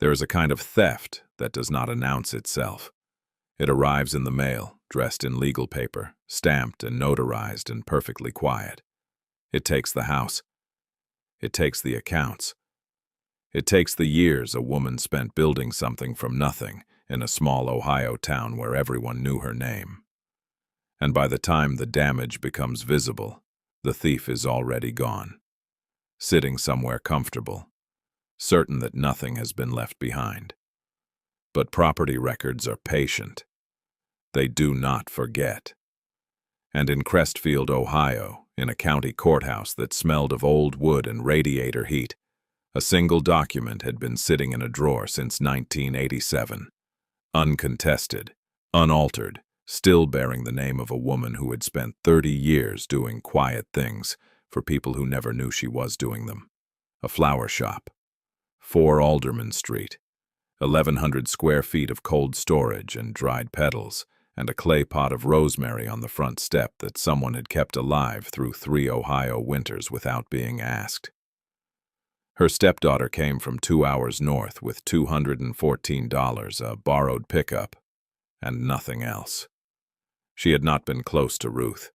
There is a kind of theft that does not announce itself. It arrives in the mail, dressed in legal paper, stamped and notarized and perfectly quiet. It takes the house. It takes the accounts. It takes the years a woman spent building something from nothing in a small Ohio town where everyone knew her name. And by the time the damage becomes visible, the thief is already gone, sitting somewhere comfortable, certain that nothing has been left behind. But property records are patient. They do not forget. And in Crestfield, Ohio, in a county courthouse that smelled of old wood and radiator heat, a single document had been sitting in a drawer since 1987, uncontested, unaltered, still bearing the name of a woman who had spent 30 years doing quiet things for people who never knew she was doing them. A flower shop, 4 Alderman Street, 1,100 square feet of cold storage and dried petals, and a clay pot of rosemary on the front step that someone had kept alive through 3 Ohio winters without being asked. Her stepdaughter came from 2 hours north with $214, a borrowed pickup, and nothing else. She had not been close to Ruth,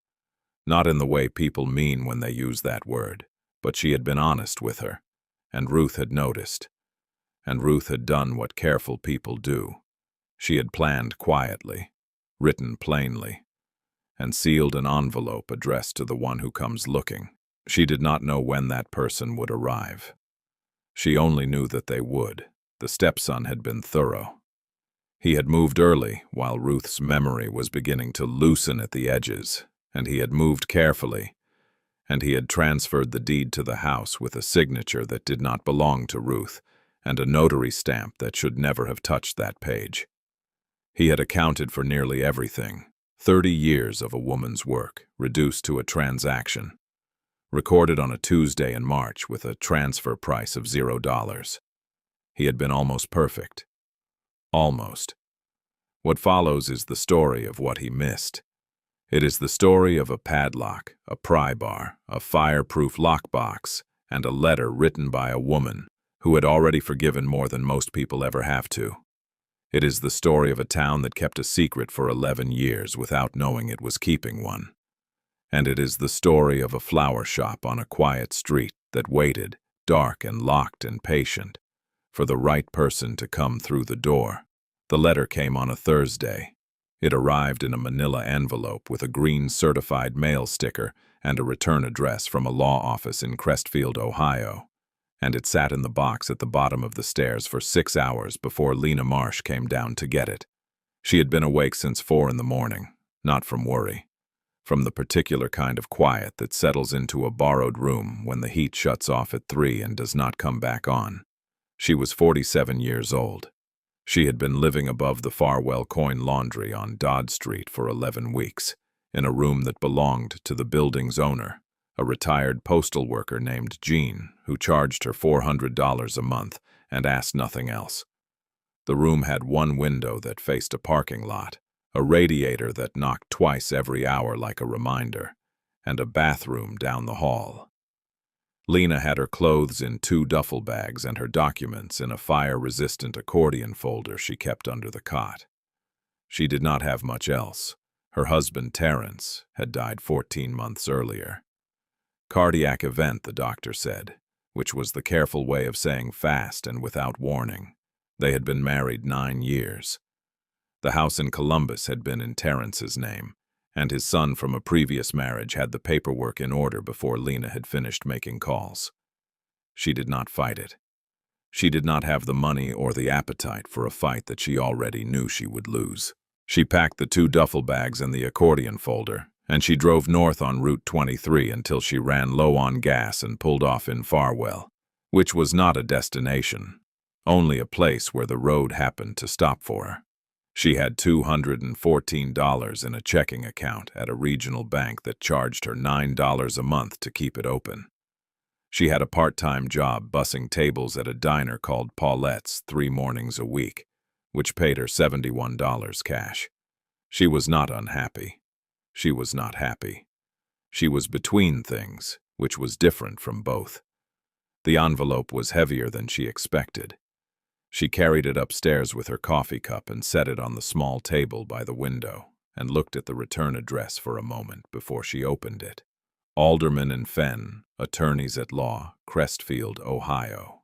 not in the way people mean when they use that word, but she had been honest with her, and Ruth had noticed. And Ruth had done what careful people do. She had planned quietly, written plainly, and sealed an envelope addressed to the one who comes looking. She did not know when that person would arrive. She only knew that they would. The stepson had been thorough. He had moved early while Ruth's memory was beginning to loosen at the edges, and he had moved carefully, and he had transferred the deed to the house with a signature that did not belong to Ruth and a notary stamp that should never have touched that page. He had accounted for nearly everything, 30 years of a woman's work, reduced to a transaction, recorded on a Tuesday in March with a transfer price of $0. He had been almost perfect. Almost. What follows is the story of what he missed. It is the story of a padlock, a pry bar, a fireproof lockbox, and a letter written by a woman who had already forgiven more than most people ever have to. It is the story of a town that kept a secret for 11 years without knowing it was keeping one. And it is the story of a flower shop on a quiet street that waited, dark and locked and patient, for the right person to come through the door. The letter came on a Thursday. It arrived in a manila envelope with a green certified mail sticker and a return address from a law office in Crestfield, Ohio. And it sat in the box at the bottom of the stairs for 6 hours before Lena Marsh came down to get it. She had been awake since 4 in the morning, not from worry. From the particular kind of quiet that settles into a borrowed room when the heat shuts off at 3 and does not come back on. She was 47 years old. She had been living above the Farwell Coin Laundry on Dodd Street for 11 weeks, in a room that belonged to the building's owner, a retired postal worker named Jean, who charged her $400 a month and asked nothing else. The room had one window that faced a parking lot, a radiator that knocked twice every hour like a reminder, and a bathroom down the hall. Lena had her clothes in 2 duffel bags and her documents in a fire-resistant accordion folder she kept under the cot. She did not have much else. Her husband, Terrence, had died 14 months earlier. Cardiac event, the doctor said, which was the careful way of saying fast and without warning. They had been married 9 years. The house in Columbus had been in Terrence's name, and his son from a previous marriage had the paperwork in order before Lena had finished making calls. She did not fight it. She did not have the money or the appetite for a fight that she already knew she would lose. She packed the 2 duffel bags and the accordion folder, and she drove north on Route 23 until she ran low on gas and pulled off in Farwell, which was not a destination, only a place where the road happened to stop for her. She had $214 in a checking account at a regional bank that charged her $9 a month to keep it open. She had a part-time job bussing tables at a diner called Paulette's 3 mornings a week, which paid her $71 cash. She was not unhappy. She was not happy. She was between things, which was different from both. The envelope was heavier than she expected. She carried it upstairs with her coffee cup and set it on the small table by the window and looked at the return address for a moment before she opened it. Alderman and Fenn, attorneys at law, Crestfield, Ohio.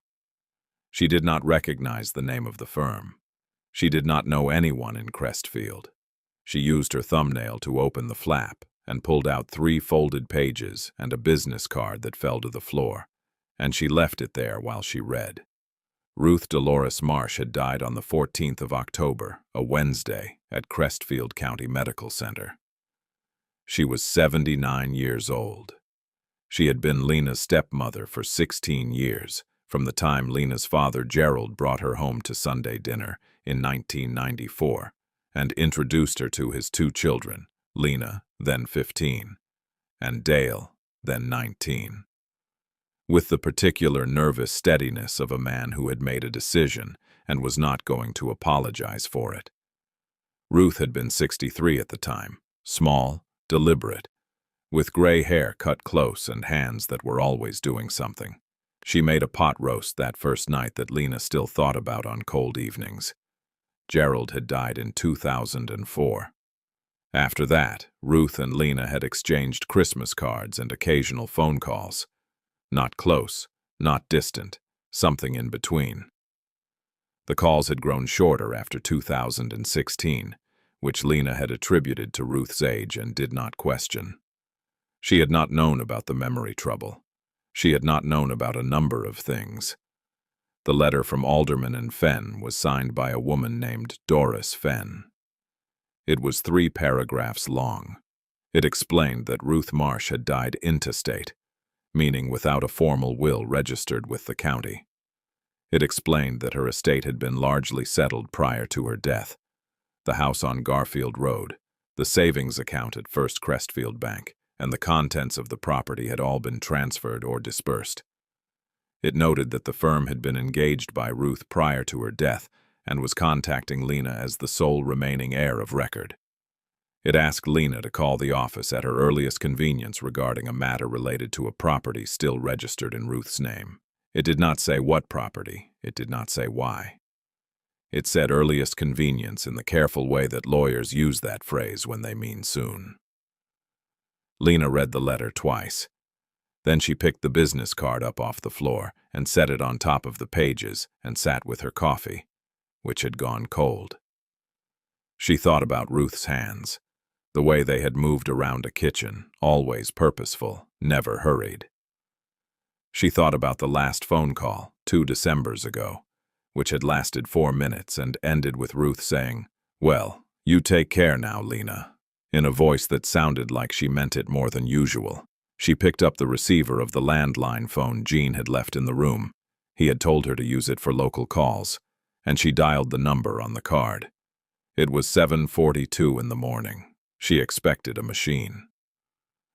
She did not recognize the name of the firm. She did not know anyone in Crestfield. She used her thumbnail to open the flap and pulled out 3 folded pages and a business card that fell to the floor, and she left it there while she read. Ruth Dolores Marsh had died on the 14th of October, a Wednesday, at Crestfield County Medical Center. She was 79 years old. She had been Lena's stepmother for 16 years, from the time Lena's father Gerald brought her home to Sunday dinner in 1994 and introduced her to his 2 children, Lena, then 15, and Dale, then 19. With the particular nervous steadiness of a man who had made a decision and was not going to apologize for it. Ruth had been 63 at the time, small, deliberate, with gray hair cut close and hands that were always doing something. She made a pot roast that first night that Lena still thought about on cold evenings. Gerald had died in 2004. After that, Ruth and Lena had exchanged Christmas cards and occasional phone calls. Not close, not distant, something in between. The calls had grown shorter after 2016, which Lena had attributed to Ruth's age and did not question. She had not known about the memory trouble. She had not known about a number of things. The letter from Alderman and Fenn was signed by a woman named Doris Fenn. It was 3 paragraphs long. It explained that Ruth Marsh had died intestate, meaning without a formal will registered with the county. It explained that her estate had been largely settled prior to her death. The house on Garfield Road, the savings account at First Crestfield Bank, and the contents of the property had all been transferred or dispersed. It noted that the firm had been engaged by Ruth prior to her death and was contacting Lena as the sole remaining heir of record. It asked Lena to call the office at her earliest convenience regarding a matter related to a property still registered in Ruth's name. It did not say what property. It did not say why. It said earliest convenience in the careful way that lawyers use that phrase when they mean soon. Lena read the letter twice. Then she picked the business card up off the floor and set it on top of the pages and sat with her coffee, which had gone cold. She thought about Ruth's hands, the way they had moved around a kitchen, always purposeful, never hurried. She thought about the last phone call, 2 Decembers ago, which had lasted 4 minutes and ended with Ruth saying, "Well, you take care now, Lena," in a voice that sounded like she meant it more than usual. She picked up the receiver of the landline phone Jean had left in the room. He had told her to use it for local calls, and she dialed the number on the card. It was 7:42 in the morning. She expected a machine.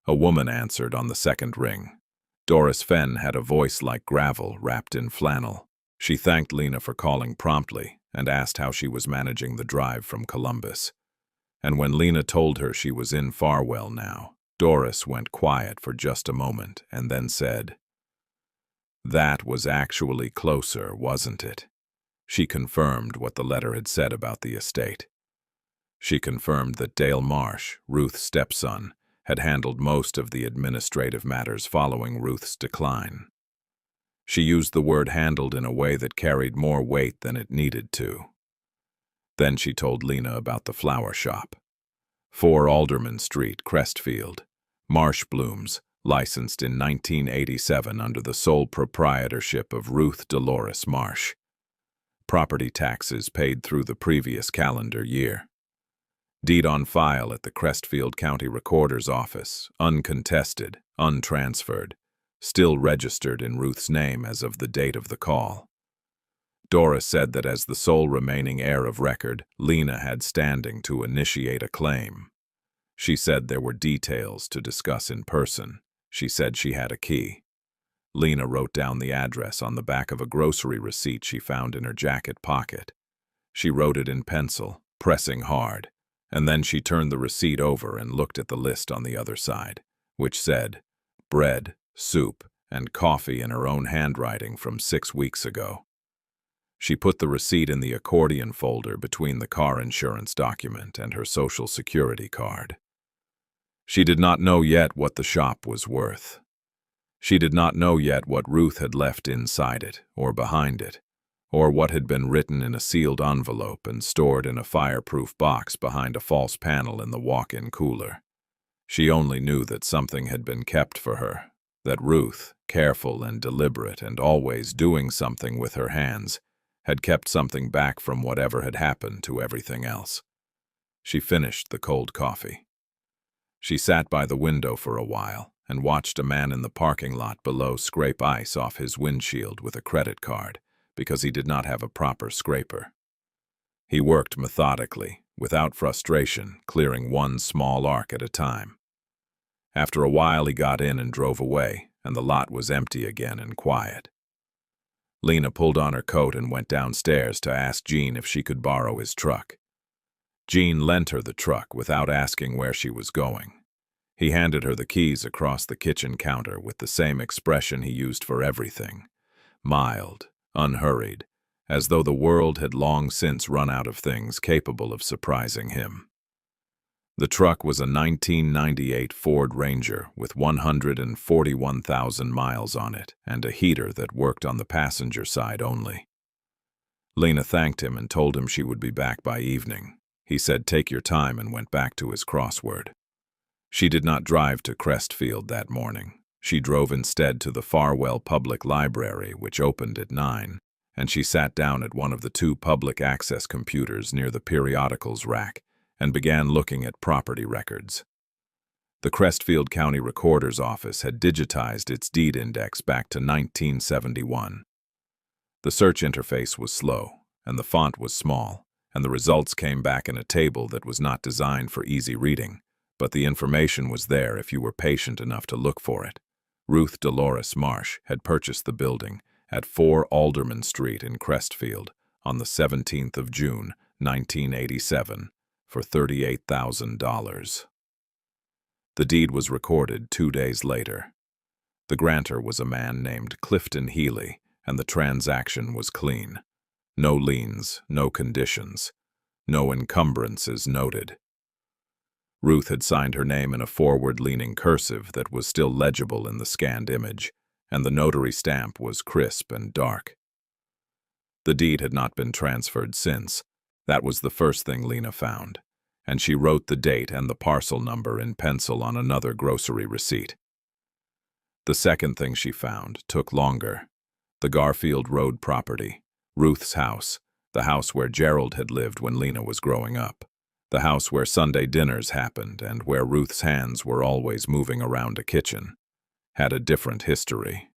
A woman answered on the second ring. Doris Fenn had a voice like gravel wrapped in flannel. She thanked Lena for calling promptly and asked how she was managing the drive from Columbus. And when Lena told her she was in Farwell now, Doris went quiet for just a moment and then said, "That was actually closer, wasn't it?" She confirmed what the letter had said about the estate. She confirmed that Dale Marsh, Ruth's stepson, had handled most of the administrative matters following Ruth's decline. She used the word handled in a way that carried more weight than it needed to. Then she told Lena about the flower shop. 4 Alderman Street, Crestfield. Marsh Blooms, licensed in 1987 under the sole proprietorship of Ruth Dolores Marsh. Property taxes paid through the previous calendar year. Deed on file at the Crestfield County Recorder's Office, uncontested, untransferred, still registered in Ruth's name as of the date of the call. Doris said that as the sole remaining heir of record, Lena had standing to initiate a claim. She said there were details to discuss in person. She said she had a key. Lena wrote down the address on the back of a grocery receipt she found in her jacket pocket. She wrote it in pencil, pressing hard, and then she turned the receipt over and looked at the list on the other side, which said, bread, soup, and coffee in her own handwriting from 6 weeks ago. She put the receipt in the accordion folder between the car insurance document and her Social Security card. She did not know yet what the shop was worth. She did not know yet what Ruth had left inside it or behind it, or what had been written in a sealed envelope and stored in a fireproof box behind a false panel in the walk-in cooler. She only knew that something had been kept for her, that Ruth, careful and deliberate and always doing something with her hands, had kept something back from whatever had happened to everything else. She finished the cold coffee. She sat by the window for a while and watched a man in the parking lot below scrape ice off his windshield with a credit card because he did not have a proper scraper. He worked methodically, without frustration, clearing one small arc at a time. After a while he got in and drove away, and the lot was empty again and quiet. Lena pulled on her coat and went downstairs to ask Jean if she could borrow his truck. Jean lent her the truck without asking where she was going. He handed her the keys across the kitchen counter with the same expression he used for everything, mild, unhurried, as though the world had long since run out of things capable of surprising him. The truck was a 1998 Ford Ranger with 141,000 miles on it and a heater that worked on the passenger side only. Lena thanked him and told him she would be back by evening. He said, "Take your time," and went back to his crossword. She did not drive to Crestfield that morning. She drove instead to the Farwell Public Library, which opened at 9, and she sat down at one of the two public access computers near the periodicals rack and began looking at property records. The Crestfield County Recorder's Office had digitized its deed index back to 1971. The search interface was slow, and the font was small, and the results came back in a table that was not designed for easy reading, but the information was there if you were patient enough to look for it. Ruth Dolores Marsh had purchased the building at 4 Alderman Street in Crestfield on the 17th of June, 1987, for $38,000. The deed was recorded 2 days later. The grantor was a man named Clifton Healy, and the transaction was clean. No liens, no conditions, no encumbrances noted. Ruth had signed her name in a forward-leaning cursive that was still legible in the scanned image, and the notary stamp was crisp and dark. The deed had not been transferred since. That was the first thing Lena found, and she wrote the date and the parcel number in pencil on another grocery receipt. The second thing she found took longer. The Garfield Road property, Ruth's house, the house where Gerald had lived when Lena was growing up, the house where Sunday dinners happened and where Ruth's hands were always moving around a kitchen, had a different history.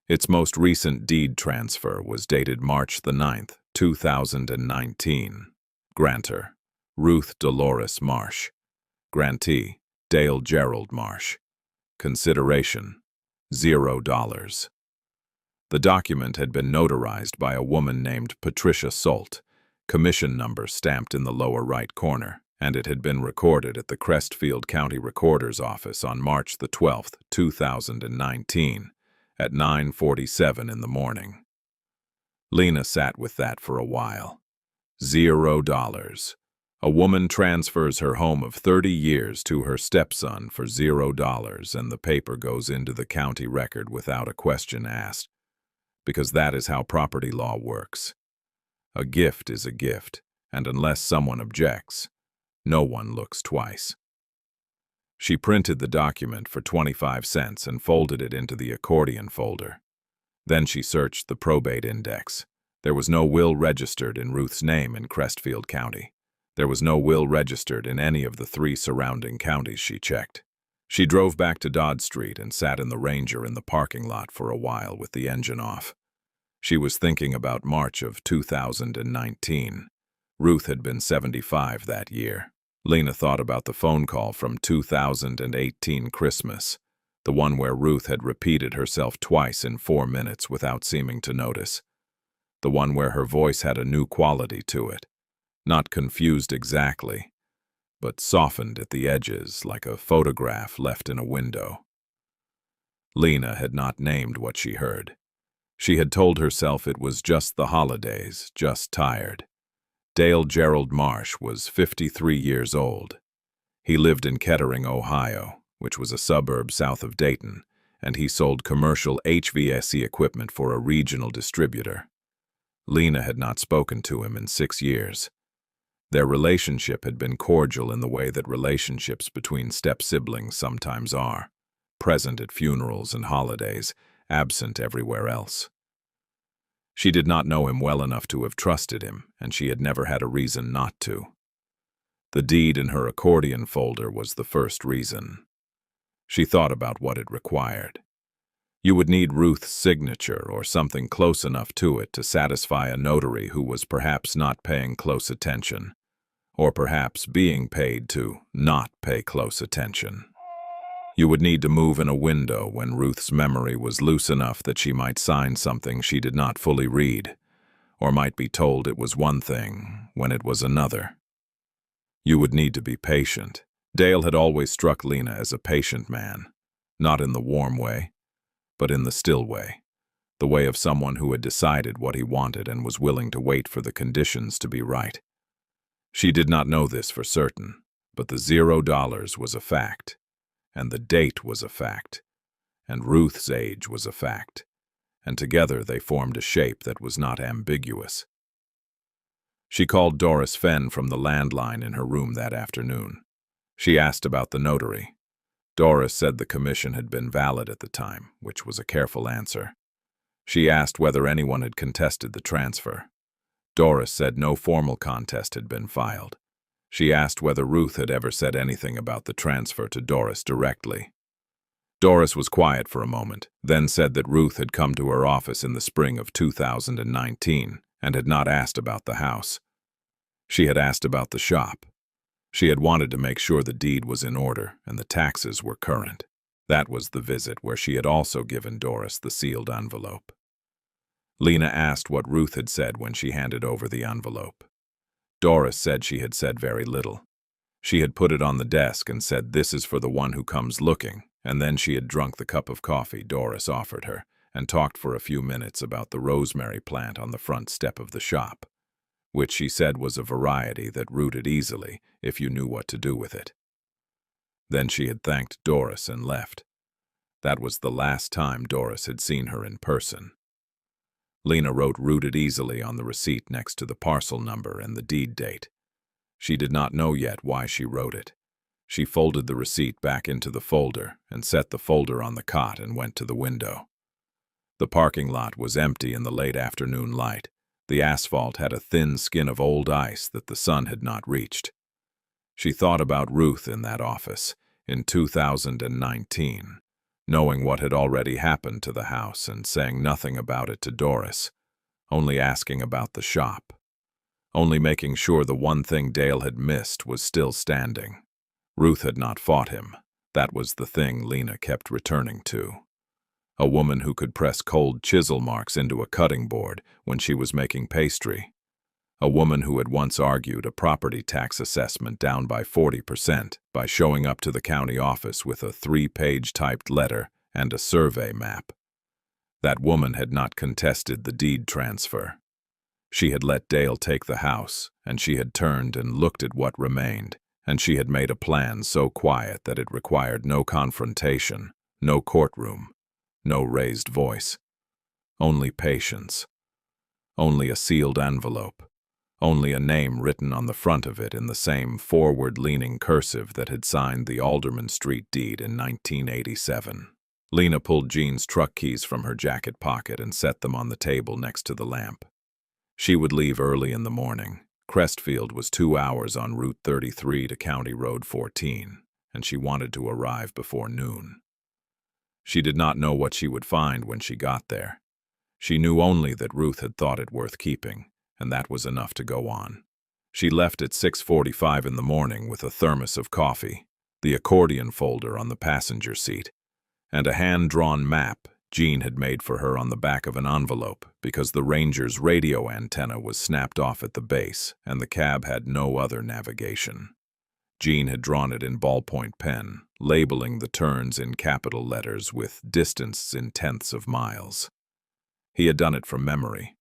Its most recent deed transfer was dated March the 9th, 2019. Grantor, Ruth Dolores Marsh. Grantee, Dale Gerald Marsh. Consideration, $0. The document had been notarized by a woman named Patricia Solt, commission number stamped in the lower right corner, and it had been recorded at the Crestfield County Recorder's Office on March the 12th, 2019, at 9:47 in the morning. Lena sat with that for a while. $0. A woman transfers her home of 30 years to her stepson for $0, and the paper goes into the county record without a question asked, because that is how property law works. A gift is a gift, and unless someone objects, no one looks twice. She printed the document for 25 cents and folded it into the accordion folder. Then she searched the probate index. There was no will registered in Ruth's name in Crestfield County. There was no will registered in any of the 3 surrounding counties she checked. She drove back to Dodd Street and sat in the Ranger in the parking lot for a while with the engine off. She was thinking about March of 2019. Ruth had been 75 that year. Lena thought about the phone call from 2018 Christmas, the one where Ruth had repeated herself twice in 4 minutes without seeming to notice. The one where her voice had a new quality to it, not confused exactly, but softened at the edges like a photograph left in a window. Lena had not named what she heard. She had told herself it was just the holidays, just tired. Dale Gerald Marsh was 53 years old. He lived in Kettering, Ohio, which was a suburb south of Dayton, and he sold commercial HVAC equipment for a regional distributor. Lena had not spoken to him in 6 years. Their relationship had been cordial in the way that relationships between step-siblings sometimes are, present at funerals and holidays, absent everywhere else. She did not know him well enough to have trusted him, and she had never had a reason not to. The deed in her accordion folder was the first reason. She thought about what it required. You would need Ruth's signature or something close enough to it to satisfy a notary who was perhaps not paying close attention, or perhaps being paid to not pay close attention. You would need to move in a window when Ruth's memory was loose enough that she might sign something she did not fully read, or might be told it was one thing when it was another. You would need to be patient. Dale had always struck Lena as a patient man, not in the warm way, but in the still way, the way of someone who had decided what he wanted and was willing to wait for the conditions to be right. She did not know this for certain, but the $0 was a fact, and the date was a fact, and Ruth's age was a fact, and together they formed a shape that was not ambiguous. She called Doris Fenn from the landline in her room that afternoon. She asked about the notary. Doris said the commission had been valid at the time, which was a careful answer. She asked whether anyone had contested the transfer. Doris said no formal contest had been filed. She asked whether Ruth had ever said anything about the transfer to Doris directly. Doris was quiet for a moment, then said that Ruth had come to her office in the spring of 2019 and had not asked about the house. She had asked about the shop. She had wanted to make sure the deed was in order and the taxes were current. That was the visit where she had also given Doris the sealed envelope. Lena asked what Ruth had said when she handed over the envelope. Doris said she had said very little. She had put it on the desk and said, "This is for the one who comes looking," and then she had drunk the cup of coffee Doris offered her and talked for a few minutes about the rosemary plant on the front step of the shop, which she said was a variety that rooted easily if you knew what to do with it. Then she had thanked Doris and left. That was the last time Doris had seen her in person. Lena wrote "rooted easily" on the receipt next to the parcel number and the deed date. She did not know yet why she wrote it. She folded the receipt back into the folder and set the folder on the cot and went to the window. The parking lot was empty in the late afternoon light. The asphalt had a thin skin of old ice that the sun had not reached. She thought about Ruth in that office in 2019, knowing what had already happened to the house and saying nothing about it to Doris, only asking about the shop, only making sure the one thing Dale had missed was still standing. Ruth had not fought him. That was the thing Lena kept returning to. A woman who could press cold chisel marks into a cutting board when she was making pastry. A woman who had once argued a property tax assessment down by 40% by showing up to the county office with a 3-page typed letter and a survey map. That woman had not contested the deed transfer. She had let Dale take the house, and she had turned and looked at what remained, and she had made a plan so quiet that it required no confrontation, no courtroom, no raised voice. Only patience. Only a sealed envelope. Only a name written on the front of it in the same forward-leaning cursive that had signed the Alderman Street deed in 1987. Lena pulled Jean's truck keys from her jacket pocket and set them on the table next to the lamp. She would leave early in the morning. Crestfield was 2 hours on Route 33 to County Road 14, and she wanted to arrive before noon. She did not know what she would find when she got there. She knew only that Ruth had thought it worth keeping, and that was enough to go on. She left at 6:45 in the morning with a thermos of coffee, the accordion folder on the passenger seat, and a hand-drawn map Jean had made for her on the back of an envelope because the Ranger's radio antenna was snapped off at the base and the cab had no other navigation. Jean had drawn it in ballpoint pen, labeling the turns in capital letters with distance in tenths of miles. He had done it from memory,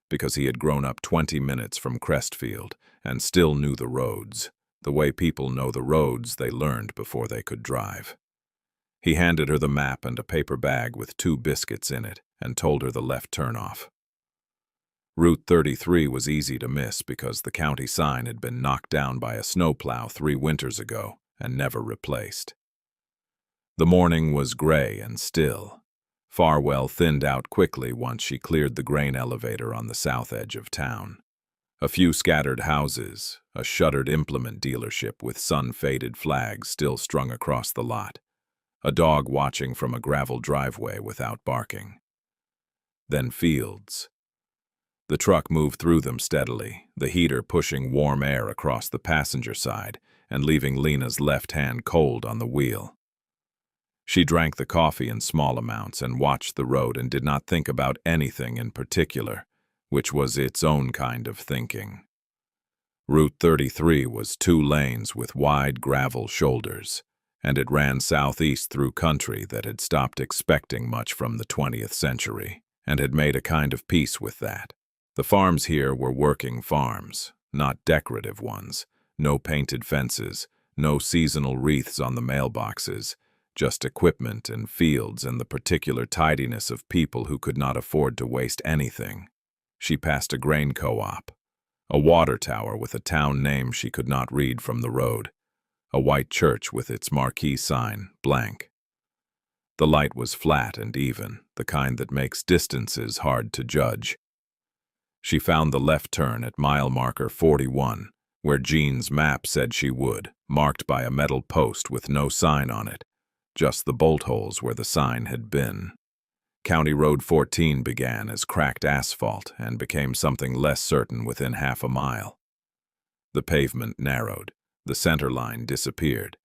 because he had grown up 20 minutes from Crestfield and still knew the roads, the way people know the roads they learned before they could drive. He handed her the map and a paper bag with 2 biscuits in it and told her the left turnoff. Route 33 was easy to miss because the county sign had been knocked down by a snowplow 3 winters ago and never replaced. The morning was gray and still. Farwell thinned out quickly once she cleared the grain elevator on the south edge of town. A few scattered houses, a shuttered implement dealership with sun-faded flags still strung across the lot, a dog watching from a gravel driveway without barking. Then fields. The truck moved through them steadily, the heater pushing warm air across the passenger side and leaving Lena's left hand cold on the wheel. She drank the coffee in small amounts and watched the road and did not think about anything in particular, which was its own kind of thinking. Route 33 was 2 lanes with wide gravel shoulders, and it ran southeast through country that had stopped expecting much from the 20th century and had made a kind of peace with that. The farms here were working farms, not decorative ones, no painted fences, no seasonal wreaths on the mailboxes, just equipment and fields and the particular tidiness of people who could not afford to waste anything. She passed a grain co-op, a water tower with a town name she could not read from the road, a white church with its marquee sign, blank. The light was flat and even, the kind that makes distances hard to judge. She found the left turn at mile marker 41, where Jean's map said she would, marked by a metal post with no sign on it, just the bolt holes where the sign had been. County Road 14 began as cracked asphalt and became something less certain within half a mile. The pavement narrowed, the center line disappeared,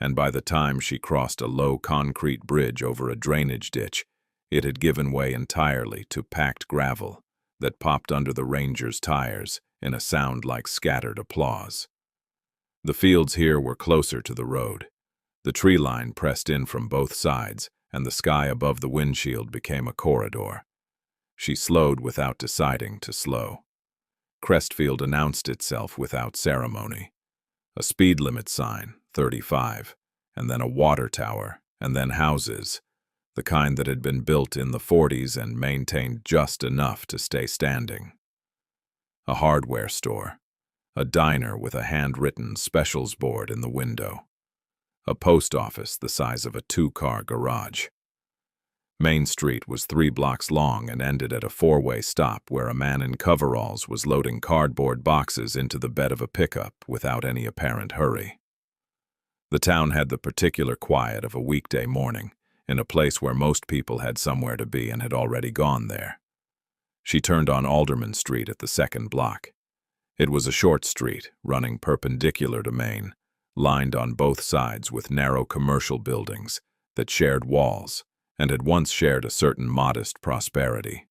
and by the time she crossed a low concrete bridge over a drainage ditch, it had given way entirely to packed gravel that popped under the ranger's tires in a sound like scattered applause. The fields here were closer to the road. The tree line pressed in from both sides, and the sky above the windshield became a corridor. She slowed without deciding to slow. Crestfield announced itself without ceremony. A speed limit sign, 35, and then a water tower, and then houses, the kind that had been built in the 40s and maintained just enough to stay standing. A hardware store, a diner with a handwritten specials board in the window, a post office the size of a 2-car garage. Main Street was 3 blocks long and ended at a 4-way stop where a man in coveralls was loading cardboard boxes into the bed of a pickup without any apparent hurry. The town had the particular quiet of a weekday morning, in a place where most people had somewhere to be and had already gone there. She turned on Alderman Street at the 2nd block. It was a short street, running perpendicular to Main, lined on both sides with narrow commercial buildings that shared walls and had once shared a certain modest prosperity.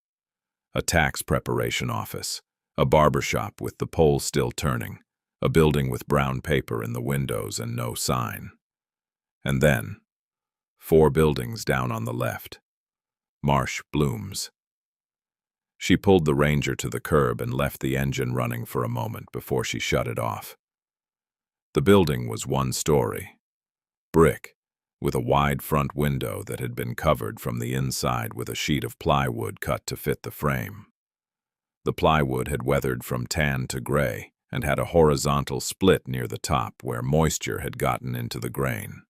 A tax preparation office, a barber shop with the pole still turning, a building with brown paper in the windows and no sign. And then, 4 buildings down on the left. Marsh Blooms. She pulled the Ranger to the curb and left the engine running for a moment before she shut it off. The building was 1 story. Brick, with a wide front window that had been covered from the inside with a sheet of plywood cut to fit the frame. The plywood had weathered from tan to gray and had a horizontal split near the top where moisture had gotten into the grain.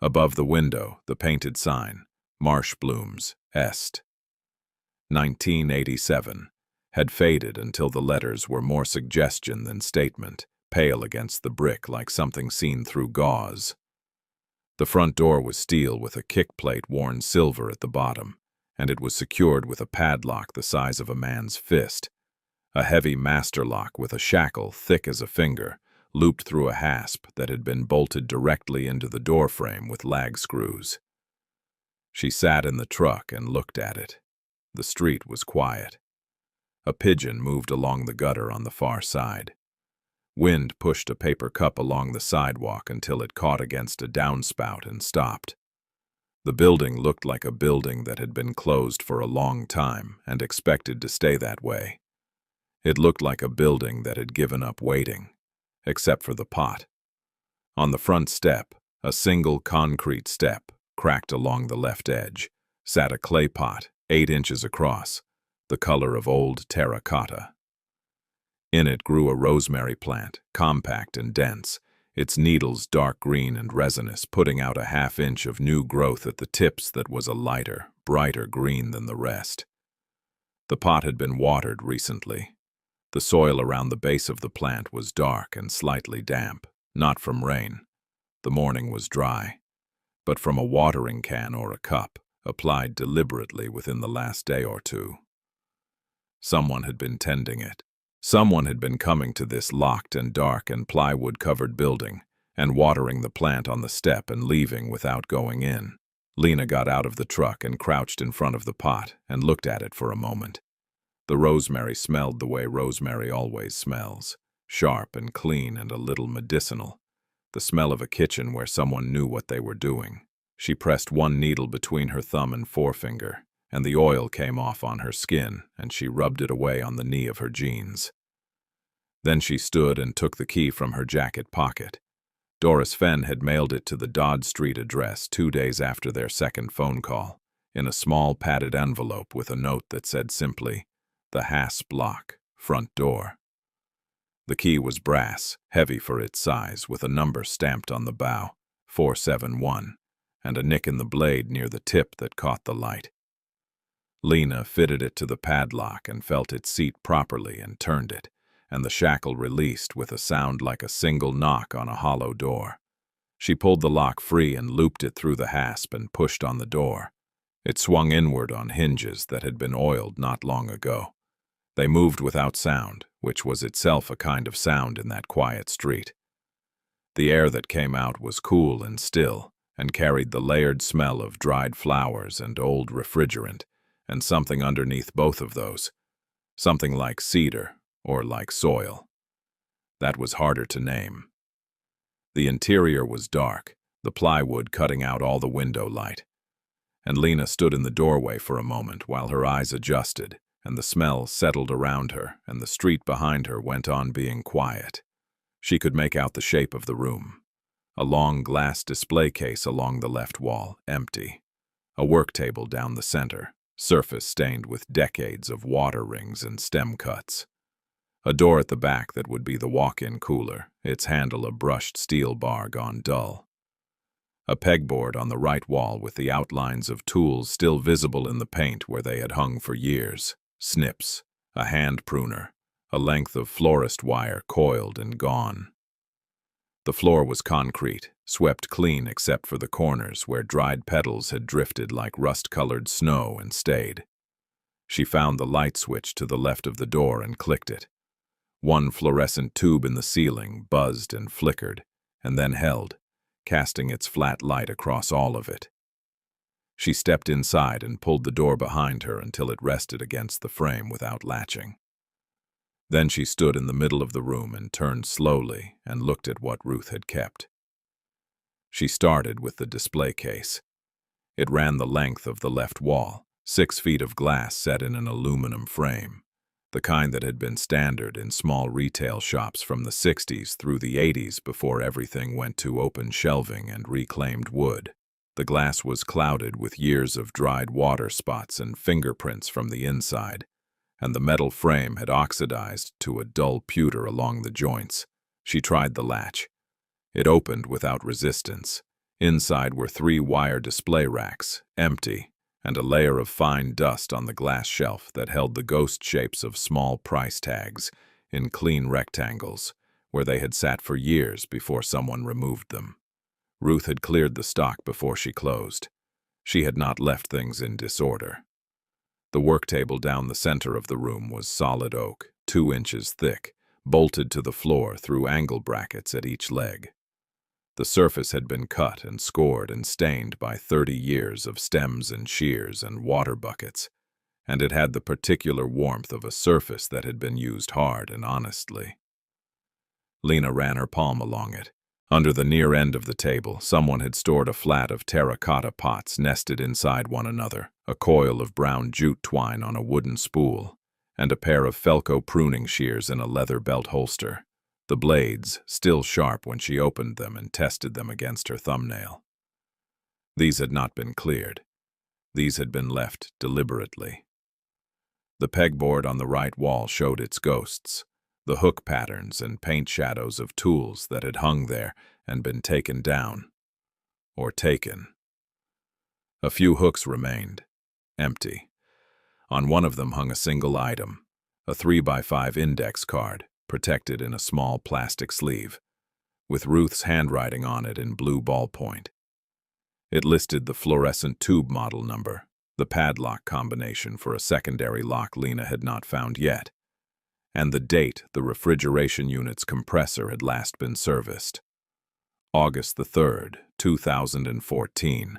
Above the window, the painted sign, Marsh Blooms, Est. 1987, had faded until the letters were more suggestion than statement, pale against the brick like something seen through gauze. The front door was steel with a kick plate worn silver at the bottom, and it was secured with a padlock the size of a man's fist, a heavy master lock with a shackle thick as a finger, looped through a hasp that had been bolted directly into the door frame with lag screws. She sat in the truck and looked at it. The street was quiet. A pigeon moved along the gutter on the far side. Wind pushed a paper cup along the sidewalk until it caught against a downspout and stopped. The building looked like a building that had been closed for a long time and expected to stay that way. It looked like a building that had given up waiting, except for the pot. On the front step, a single concrete step, cracked along the left edge, sat a clay pot 8 inches across, the color of old terracotta. In it grew a rosemary plant, compact and dense, its needles dark green and resinous, putting out a half-inch of new growth at the tips that was a lighter, brighter green than the rest. The pot had been watered recently. The soil around the base of the plant was dark and slightly damp, not from rain. The morning was dry, but from a watering can or a cup, applied deliberately within the last day or two. Someone had been tending it. Someone had been coming to this locked and dark and plywood-covered building and watering the plant on the step and leaving without going in. Lena got out of the truck and crouched in front of the pot and looked at it for a moment. The rosemary smelled the way rosemary always smells, sharp and clean and a little medicinal. The smell of a kitchen where someone knew what they were doing. She pressed one needle between her thumb and forefinger, and the oil came off on her skin, and she rubbed it away on the knee of her jeans. Then she stood and took the key from her jacket pocket. Doris Fenn had mailed it to the Dodd Street address 2 days after their second phone call, in a small padded envelope with a note that said simply, "The Haas Block, front door." The key was brass, heavy for its size, with a number stamped on the bow, 471, and a nick in the blade near the tip that caught the light. Lena fitted it to the padlock and felt its seat properly and turned it, and the shackle released with a sound like a single knock on a hollow door. She pulled the lock free and looped it through the hasp and pushed on the door. It swung inward on hinges that had been oiled not long ago. They moved without sound, which was itself a kind of sound in that quiet street. The air that came out was cool and still, and carried the layered smell of dried flowers and old refrigerant, and something underneath both of those, something like cedar or like soil. That was harder to name. The interior was dark, the plywood cutting out all the window light, and Lena stood in the doorway for a moment while her eyes adjusted, and the smell settled around her, and the street behind her went on being quiet. She could make out the shape of the room. A long glass display case along the left wall, empty. A work table down the center, surface stained with decades of water rings and stem cuts. A door at the back that would be the walk-in cooler, its handle a brushed steel bar gone dull. A pegboard on the right wall with the outlines of tools still visible in the paint where they had hung for years. Snips, a hand pruner, a length of florist wire coiled and gone. The floor was concrete, swept clean except for the corners where dried petals had drifted like rust-colored snow and stayed. She found the light switch to the left of the door and clicked it. One fluorescent tube in the ceiling buzzed and flickered, and then held, casting its flat light across all of it. She stepped inside and pulled the door behind her until it rested against the frame without latching. Then she stood in the middle of the room and turned slowly and looked at what Ruth had kept. She started with the display case. It ran the length of the left wall, 6 feet of glass set in an aluminum frame, the kind that had been standard in small retail shops from the 60s through the 80s before everything went to open shelving and reclaimed wood. The glass was clouded with years of dried water spots and fingerprints from the inside, and the metal frame had oxidized to a dull pewter along the joints. She tried the latch. It opened without resistance. Inside were 3 wire display racks, empty, and a layer of fine dust on the glass shelf that held the ghost shapes of small price tags in clean rectangles, where they had sat for years before someone removed them. Ruth had cleared the stock before she closed. She had not left things in disorder. The work table down the center of the room was solid oak, 2 inches thick, bolted to the floor through angle brackets at each leg. The surface had been cut and scored and stained by 30 years of stems and shears and water buckets, and it had the particular warmth of a surface that had been used hard and honestly. Lena ran her palm along it, Under the near end of the table, someone had stored a flat of terracotta pots nested inside one another, a coil of brown jute twine on a wooden spool, and a pair of Felco pruning shears in a leather belt holster, the blades still sharp when she opened them and tested them against her thumbnail. These had not been cleared. These had been left deliberately. The pegboard on the right wall showed its ghosts, the hook patterns and paint shadows of tools that had hung there and been taken down. Or taken. A few hooks remained, empty. On one of them hung a single item, a 3x5 index card, protected in a small plastic sleeve, with Ruth's handwriting on it in blue ballpoint. It listed the fluorescent tube model number, the padlock combination for a secondary lock Lena had not found yet, and the date the refrigeration unit's compressor had last been serviced. August the 3rd, 2014.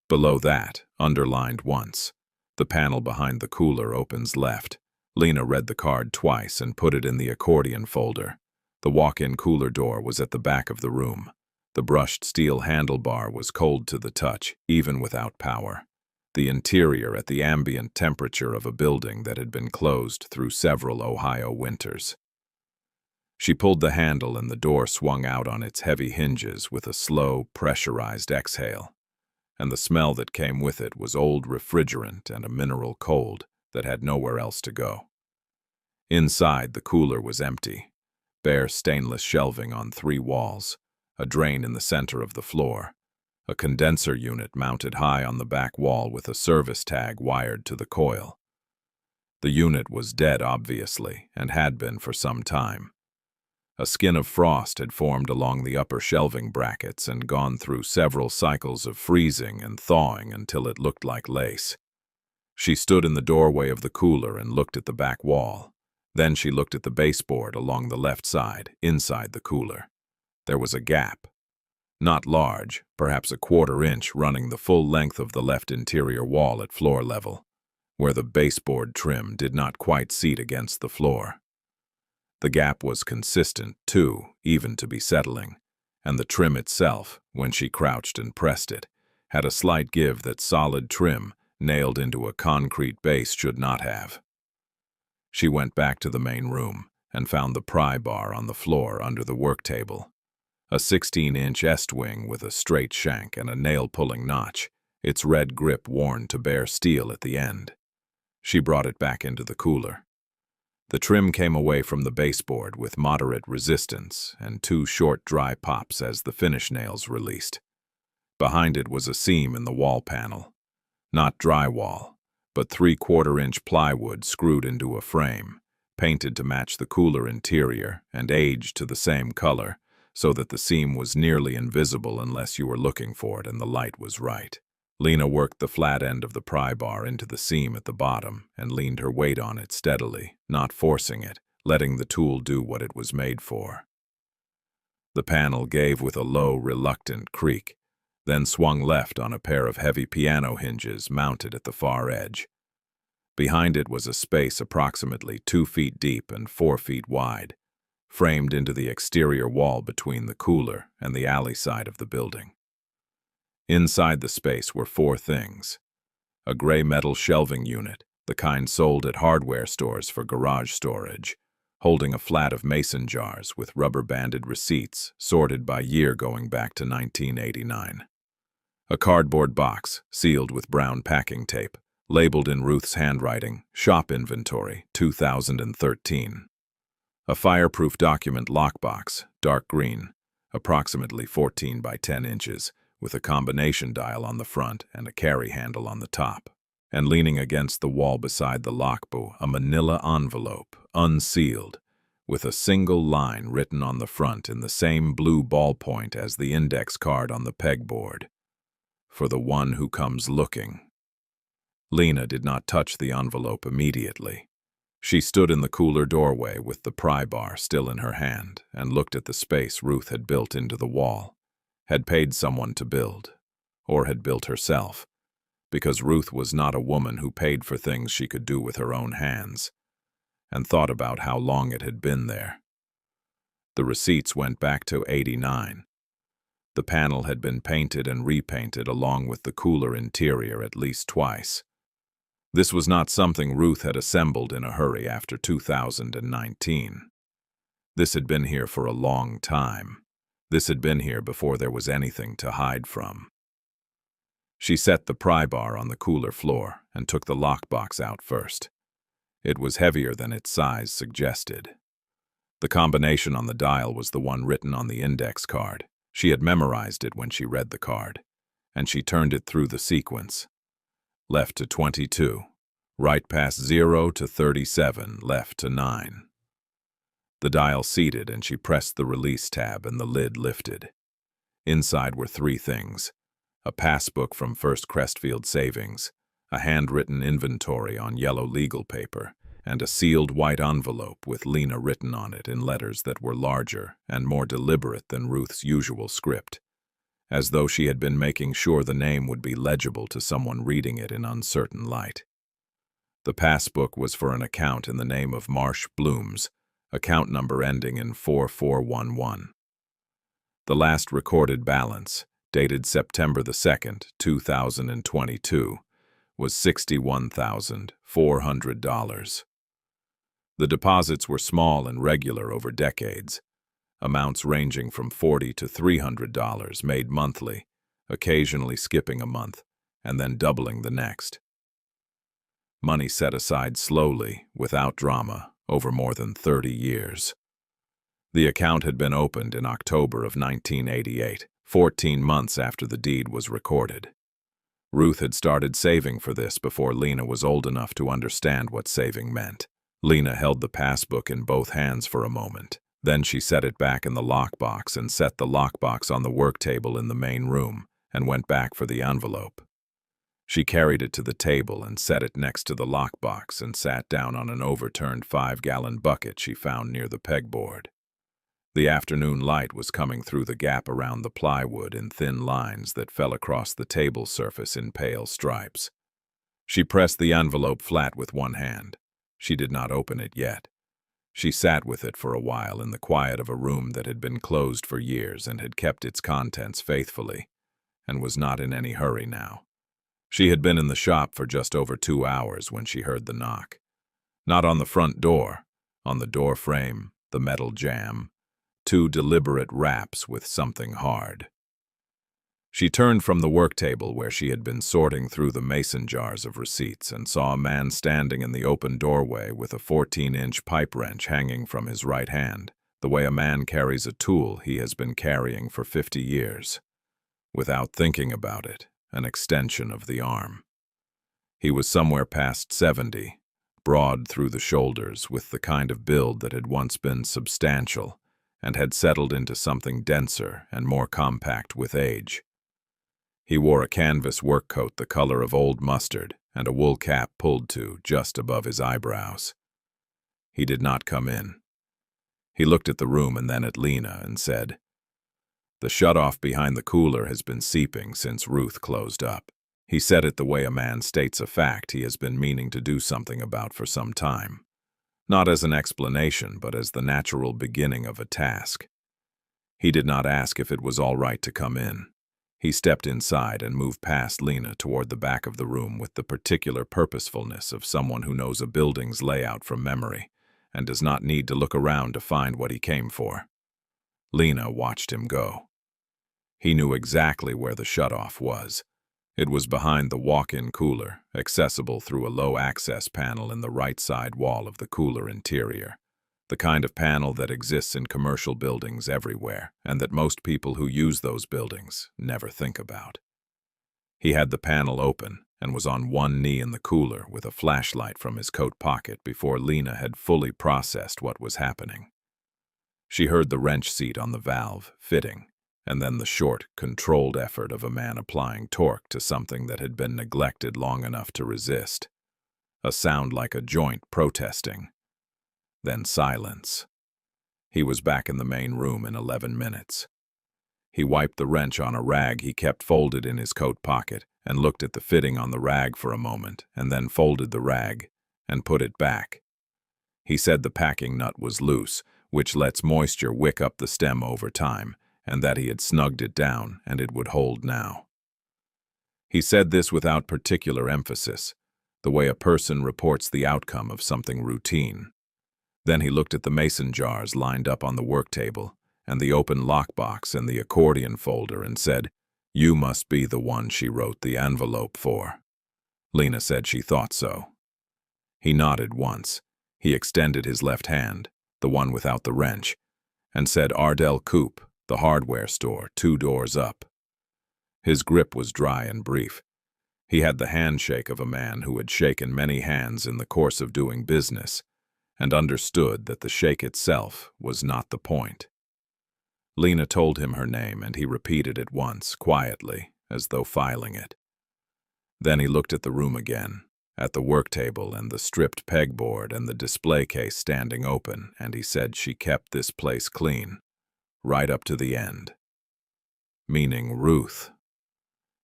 Below that, underlined once, the panel behind the cooler opens left. Lena read the card twice and put it in the accordion folder. The walk-in cooler door was at the back of the room. The brushed steel handlebar was cold to the touch, even without power. The interior at the ambient temperature of a building that had been closed through several Ohio winters. She pulled the handle and the door swung out on its heavy hinges with a slow, pressurized exhale. And the smell that came with it was old refrigerant and a mineral cold that had nowhere else to go. Inside, the cooler was empty. Bare stainless shelving on 3 walls, a drain in the center of the floor, a condenser unit mounted high on the back wall with a service tag wired to the coil. The unit was dead, obviously, and had been for some time. A skin of frost had formed along the upper shelving brackets and gone through several cycles of freezing and thawing until it looked like lace. She stood in the doorway of the cooler and looked at the back wall. Then she looked at the baseboard along the left side, inside the cooler. There was a gap. Not large, perhaps a 1/4 inch running the full length of the left interior wall at floor level, where the baseboard trim did not quite seat against the floor. The gap was consistent, too, even to be settling, and the trim itself, when she crouched and pressed it, had a slight give that solid trim, nailed into a concrete base, should not have. She went back to the main room and found the pry bar on the floor under the work table. A 16-inch S-wing with a straight shank and a nail-pulling notch, its red grip worn to bare steel at the end. She brought it back into the cooler. The trim came away from the baseboard with moderate resistance and 2 short dry pops as the finish nails released. Behind it was a seam in the wall panel. Not drywall, but 3/4-inch plywood screwed into a frame, painted to match the cooler interior and aged to the same color, so that the seam was nearly invisible unless you were looking for it and the light was right. Lena worked the flat end of the pry bar into the seam at the bottom and leaned her weight on it steadily, not forcing it, letting the tool do what it was made for. The panel gave with a low, reluctant creak, then swung left on a pair of heavy piano hinges mounted at the far edge. Behind it was a space approximately 2 feet deep and 4 feet wide, framed into the exterior wall between the cooler and the alley side of the building. Inside the space were 4 things. A gray metal shelving unit, the kind sold at hardware stores for garage storage, holding a flat of mason jars with rubber-banded receipts sorted by year going back to 1989. A cardboard box, sealed with brown packing tape, labeled in Ruth's handwriting, Shop Inventory, 2013. A fireproof document lockbox, dark green, approximately 14 by 10 inches, with a combination dial on the front and a carry handle on the top. And leaning against the wall beside the lockbox, a manila envelope, unsealed, with a single line written on the front in the same blue ballpoint as the index card on the pegboard. For the one who comes looking. Lena did not touch the envelope immediately. She stood in the cooler doorway with the pry bar still in her hand and looked at the space Ruth had built into the wall, had paid someone to build, or had built herself, because Ruth was not a woman who paid for things she could do with her own hands, and thought about how long it had been there. The receipts went back to '89. The panel had been painted and repainted along with the cooler interior at least twice. This was not something Ruth had assembled in a hurry after 2019. This had been here for a long time. This had been here before there was anything to hide from. She set the pry bar on the cooler floor and took the lockbox out first. It was heavier than its size suggested. The combination on the dial was the one written on the index card. She had memorized it when she read the card, and she turned it through the sequence. Left to 22, right past 0 to 37, left to 9. The dial seated and she pressed the release tab and the lid lifted. Inside were three things: a passbook from First Crestfield Savings, a handwritten inventory on yellow legal paper, and a sealed white envelope with Lena written on it in letters that were larger and more deliberate than Ruth's usual script, as though she had been making sure the name would be legible to someone reading it in uncertain light. The passbook was for an account in the name of Marsh Blooms, account number ending in 4411. The last recorded balance, dated September the 2nd, 2022, was $61,400. The deposits were small and regular over decades, amounts ranging from $40 to $300 made monthly, occasionally skipping a month, and then doubling the next. Money set aside slowly, without drama, over more than 30 years. The account had been opened in October of 1988, 14 months after the deed was recorded. Ruth had started saving for this before Lena was old enough to understand what saving meant. Lena held the passbook in both hands for a moment. Then she set it back in the lockbox and set the lockbox on the work table in the main room and went back for the envelope. She carried it to the table and set it next to the lockbox and sat down on an overturned 5-gallon bucket she found near the pegboard. The afternoon light was coming through the gap around the plywood in thin lines that fell across the table surface in pale stripes. She pressed the envelope flat with one hand. She did not open it yet. She sat with it for a while in the quiet of a room that had been closed for years and had kept its contents faithfully, and was not in any hurry now. She had been in the shop for just over 2 hours when she heard the knock. Not on the front door, on the door frame, the metal jamb, 2 deliberate raps with something hard. She turned from the work table where she had been sorting through the mason jars of receipts and saw a man standing in the open doorway with a 14-inch pipe wrench hanging from his right hand, the way a man carries a tool he has been carrying for 50 years. Without thinking about it, an extension of the arm. He was somewhere past 70, broad through the shoulders, with the kind of build that had once been substantial and had settled into something denser and more compact with age. He wore a canvas work coat the color of old mustard and a wool cap pulled to just above his eyebrows. He did not come in. He looked at the room and then at Lena and said, "The shutoff behind the cooler has been seeping since Ruth closed up." He said it the way a man states a fact he has been meaning to do something about for some time. Not as an explanation, but as the natural beginning of a task. He did not ask if it was all right to come in. He stepped inside and moved past Lena toward the back of the room with the particular purposefulness of someone who knows a building's layout from memory and does not need to look around to find what he came for. Lena watched him go. He knew exactly where the shutoff was. It was behind the walk-in cooler, accessible through a low-access panel in the right side wall of the cooler interior. The kind of panel that exists in commercial buildings everywhere, and that most people who use those buildings never think about. He had the panel open and was on one knee in the cooler with a flashlight from his coat pocket before Lena had fully processed what was happening. She heard the wrench seat on the valve fitting, and then the short, controlled effort of a man applying torque to something that had been neglected long enough to resist. A sound like a joint protesting. Then silence. He was back in the main room in 11 minutes. He wiped the wrench on a rag he kept folded in his coat pocket and looked at the fitting on the rag for a moment and then folded the rag and put it back. He said the packing nut was loose, which lets moisture wick up the stem over time, and that he had snugged it down and it would hold now. He said this without particular emphasis, the way a person reports the outcome of something routine. Then he looked at the mason jars lined up on the work table, and the open lockbox and the accordion folder, and said, "You must be the one she wrote the envelope for." Lena said she thought so. He nodded once. He extended his left hand, the one without the wrench, and said, "Ardell Coop, the hardware store, 2 doors up." His grip was dry and brief. He had the handshake of a man who had shaken many hands in the course of doing business, and understood that the shake itself was not the point. Lena told him her name, and he repeated it once, quietly, as though filing it. Then he looked at the room again, at the work table and the stripped pegboard and the display case standing open, and he said she kept this place clean, right up to the end. Meaning Ruth.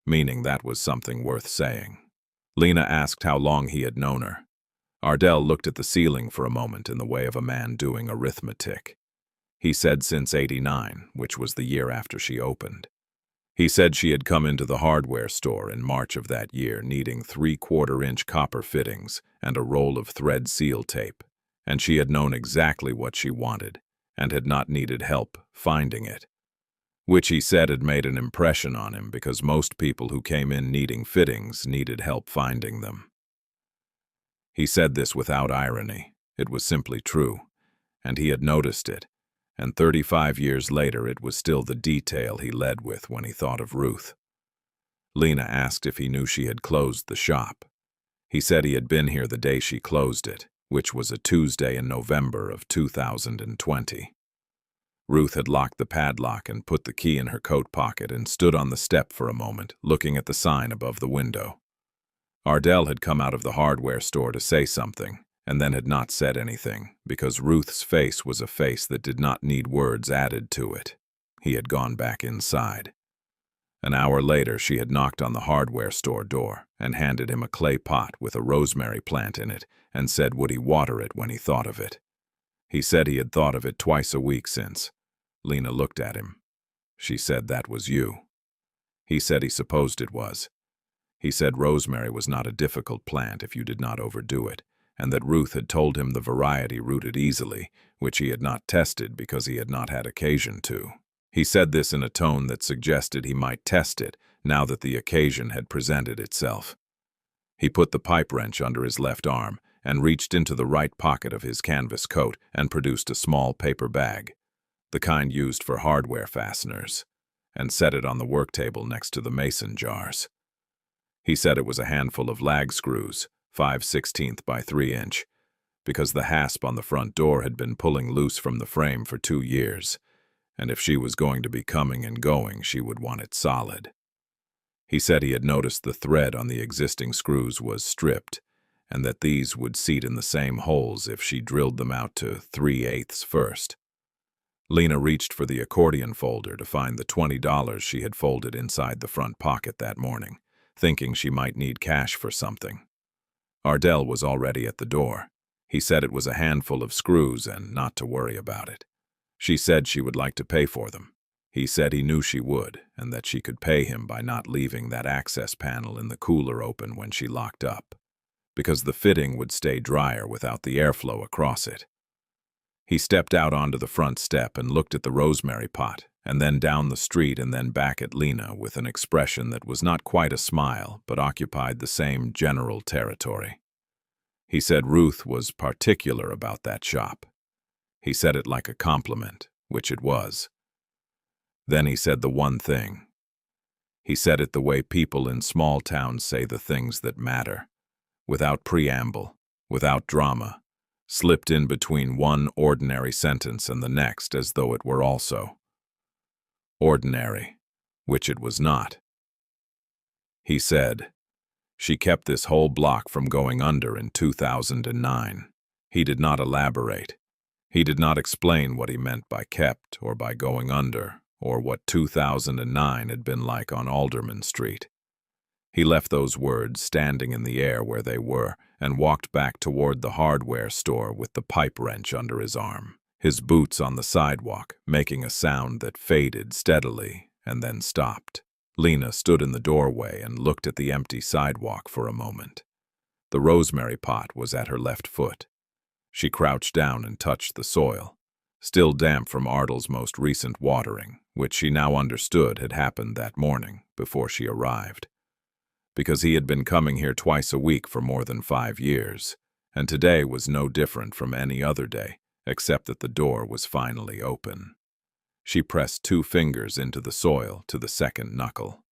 Meaning that was something worth saying. Lena asked how long he had known her. Ardell looked at the ceiling for a moment in the way of a man doing arithmetic. He said since '89, which was the year after she opened. He said she had come into the hardware store in March of that year needing 3/4-inch copper fittings and a roll of thread seal tape, and she had known exactly what she wanted and had not needed help finding it, which he said had made an impression on him because most people who came in needing fittings needed help finding them. He said this without irony. It was simply true, and he had noticed it, and 35 years later it was still the detail he led with when he thought of Ruth. Lena asked if he knew she had closed the shop. He said he had been here the day she closed it, which was a Tuesday in November of 2020. Ruth had locked the padlock and put the key in her coat pocket and stood on the step for a moment, looking at the sign above the window. Ardell had come out of the hardware store to say something, and then had not said anything, because Ruth's face was a face that did not need words added to it. He had gone back inside. An hour later, she had knocked on the hardware store door and handed him a clay pot with a rosemary plant in it and said would he water it when he thought of it. He said he had thought of it twice a week since. Lena looked at him. She said that was you. He said he supposed it was. He said rosemary was not a difficult plant if you did not overdo it, and that Ruth had told him the variety rooted easily, which he had not tested because he had not had occasion to. He said this in a tone that suggested he might test it now that the occasion had presented itself. He put the pipe wrench under his left arm and reached into the right pocket of his canvas coat and produced a small paper bag, the kind used for hardware fasteners, and set it on the work table next to the mason jars. He said it was a handful of lag screws, 5/16 by 3-inch, because the hasp on the front door had been pulling loose from the frame for 2 years, and if she was going to be coming and going, she would want it solid. He said he had noticed the thread on the existing screws was stripped, and that these would seat in the same holes if she drilled them out to 3/8 first. Lena reached for the accordion folder to find the $20 she had folded inside the front pocket that morning, thinking she might need cash for something. Ardell was already at the door. He said it was a handful of screws and not to worry about it. She said she would like to pay for them. He said he knew she would, and that she could pay him by not leaving that access panel in the cooler open when she locked up, because the fitting would stay drier without the airflow across it. He stepped out onto the front step and looked at the rosemary pot, and then down the street and then back at Lena with an expression that was not quite a smile but occupied the same general territory. He said Ruth was particular about that shop. He said it like a compliment, which it was. Then he said the one thing. He said it the way people in small towns say the things that matter, without preamble, without drama, slipped in between one ordinary sentence and the next as though it were also ordinary, which it was not. He said, "She kept this whole block from going under in 2009. He did not elaborate. He did not explain what he meant by kept or by going under, or what 2009 had been like on Alderman Street. He left those words standing in the air where they were and walked back toward the hardware store with the pipe wrench under his arm. his boots on the sidewalk, making a sound that faded steadily and then stopped. Lena stood in the doorway and looked at the empty sidewalk for a moment. The rosemary pot was at her left foot. She crouched down and touched the soil, still damp from Ardle's most recent watering, which she now understood had happened that morning before she arrived. Because he had been coming here twice a week for more than 5 years, and today was no different from any other day, except that the door was finally open. She pressed 2 fingers into the soil to the second knuckle.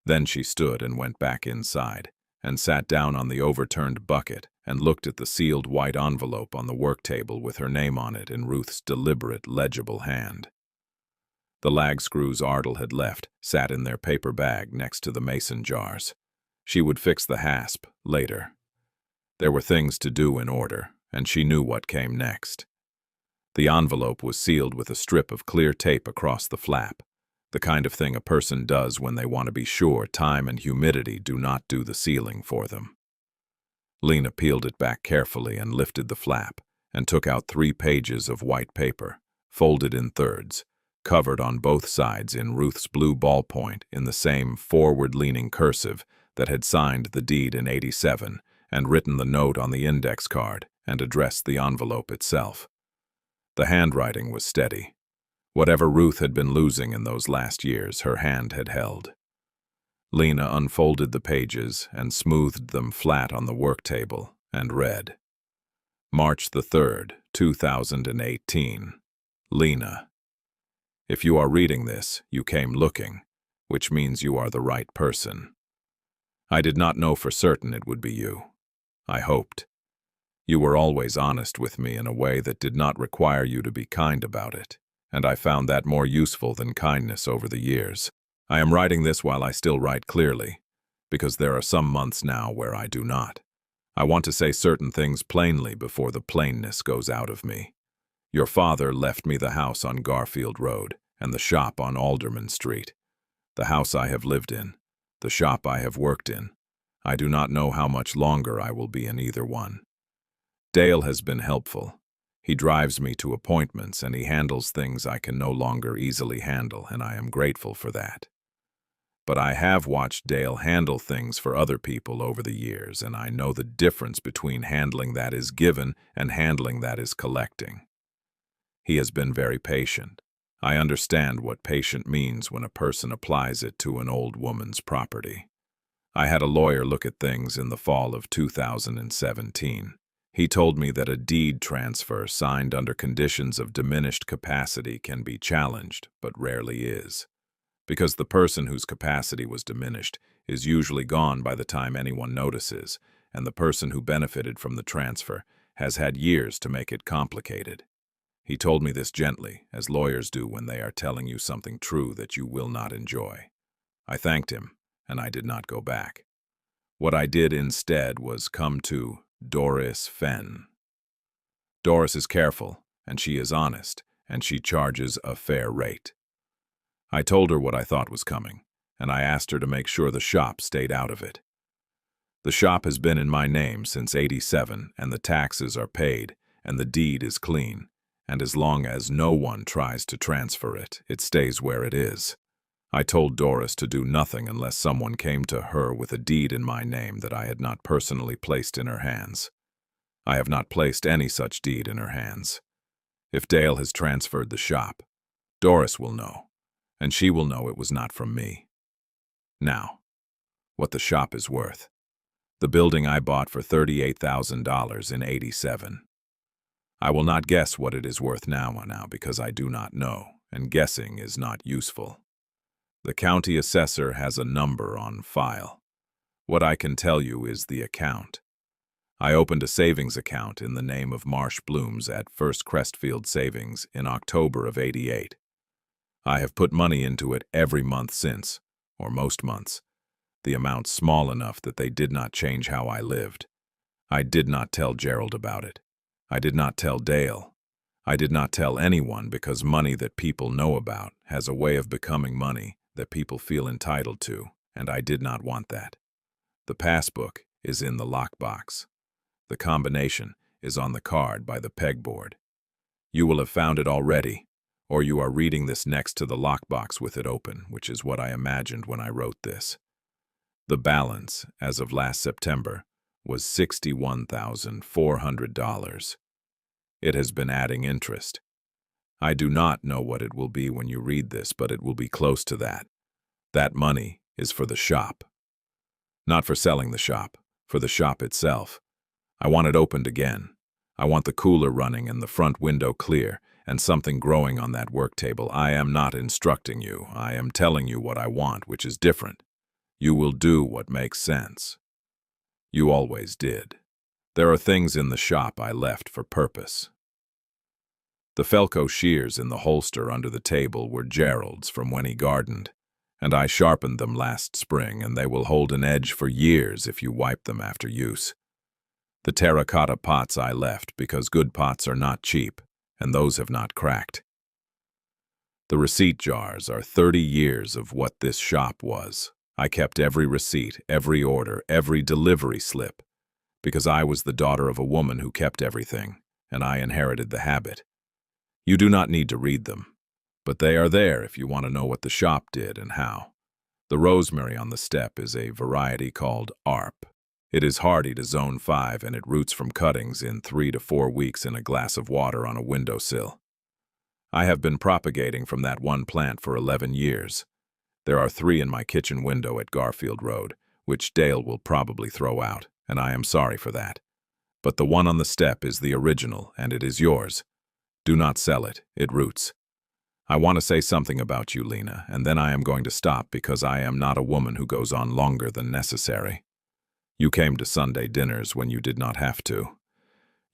Then she stood and went back inside, and sat down on the overturned bucket and looked at the sealed white envelope on the work table with her name on it in Ruth's deliberate, legible hand. The lag screws Ardle had left sat in their paper bag next to the mason jars. She would fix the hasp later. There were things to do in order, and she knew what came next. The envelope was sealed with a strip of clear tape across the flap, the kind of thing a person does when they want to be sure time and humidity do not do the sealing for them. Lena peeled it back carefully and lifted the flap, and took out 3 pages of white paper, folded in thirds, covered on both sides in Ruth's blue ballpoint in the same forward-leaning cursive that had signed the deed in '87 and written the note on the index card and addressed the envelope itself. The handwriting was steady. Whatever Ruth had been losing in those last years, her hand had held. Lena unfolded the pages and smoothed them flat on the work table and read. March the 3rd, 2018. Lena. If you are reading this, you came looking, which means you are the right person. I did not know for certain it would be you. I hoped. You were always honest with me in a way that did not require you to be kind about it, and I found that more useful than kindness over the years. I am writing this while I still write clearly, because there are some months now where I do not. I want to say certain things plainly before the plainness goes out of me. Your father left me the house on Garfield Road and the shop on Alderman Street. The house I have lived in, the shop I have worked in. I do not know how much longer I will be in either one. Dale has been helpful. He drives me to appointments and he handles things I can no longer easily handle, and I am grateful for that. But I have watched Dale handle things for other people over the years, and I know the difference between handling that is given and handling that is collecting. He has been very patient. I understand what patient means when a person applies it to an old woman's property. I had a lawyer look at things in the fall of 2017. He told me that a deed transfer signed under conditions of diminished capacity can be challenged, but rarely is, because the person whose capacity was diminished is usually gone by the time anyone notices, and the person who benefited from the transfer has had years to make it complicated. He told me this gently, as lawyers do when they are telling you something true that you will not enjoy. I thanked him, and I did not go back. What I did instead was come to Doris Fenn. Doris is careful, and she is honest, and she charges a fair rate. I told her what I thought was coming, and I asked her to make sure the shop stayed out of it. The shop has been in my name since '87, and the taxes are paid, and the deed is clean, and as long as no one tries to transfer it, it stays where it is. I told Doris to do nothing unless someone came to her with a deed in my name that I had not personally placed in her hands. I have not placed any such deed in her hands. If Dale has transferred the shop, Doris will know, and she will know it was not from me. Now, what the shop is worth. The building I bought for $38,000 in '87. I will not guess what it is worth now because I do not know, and guessing is not useful. The county assessor has a number on file. What I can tell you is the account. I opened a savings account in the name of Marsh Blooms at First Crestfield Savings in October of '88. I have put money into it every month since, or most months, the amount small enough that they did not change how I lived. I did not tell Gerald about it. I did not tell Dale. I did not tell anyone because money that people know about has a way of becoming money that people feel entitled to, and I did not want that. The passbook is in the lockbox. The combination is on the card by the pegboard. You will have found it already, or you are reading this next to the lockbox with it open, which is what I imagined when I wrote this. The balance, as of last September, was $61,400. It has been adding interest. I do not know what it will be when you read this, but it will be close to that. That money is for the shop. Not for selling the shop, for the shop itself. I want it opened again. I want the cooler running and the front window clear, and something growing on that work table. I am not instructing you. I am telling you what I want, which is different. You will do what makes sense. You always did. There are things in the shop I left for purpose. The Felco shears in the holster under the table were Gerald's from when he gardened, and I sharpened them last spring, and they will hold an edge for years if you wipe them after use. The terracotta pots I left because good pots are not cheap, and those have not cracked. The receipt jars are 30 years of what this shop was. I kept every receipt, every order, every delivery slip, because I was the daughter of a woman who kept everything, and I inherited the habit. You do not need to read them, but they are there if you want to know what the shop did and how. The rosemary on the step is a variety called ARP. It is hardy to zone 5, and it roots from cuttings in 3 to 4 weeks in a glass of water on a windowsill. I have been propagating from that one plant for 11 years. There are 3 in my kitchen window at Garfield Road, which Dale will probably throw out, and I am sorry for that. But the one on the step is the original, and it is yours. Do not sell it. It roots. I want to say something about you, Lena, and then I am going to stop because I am not a woman who goes on longer than necessary. You came to Sunday dinners when you did not have to.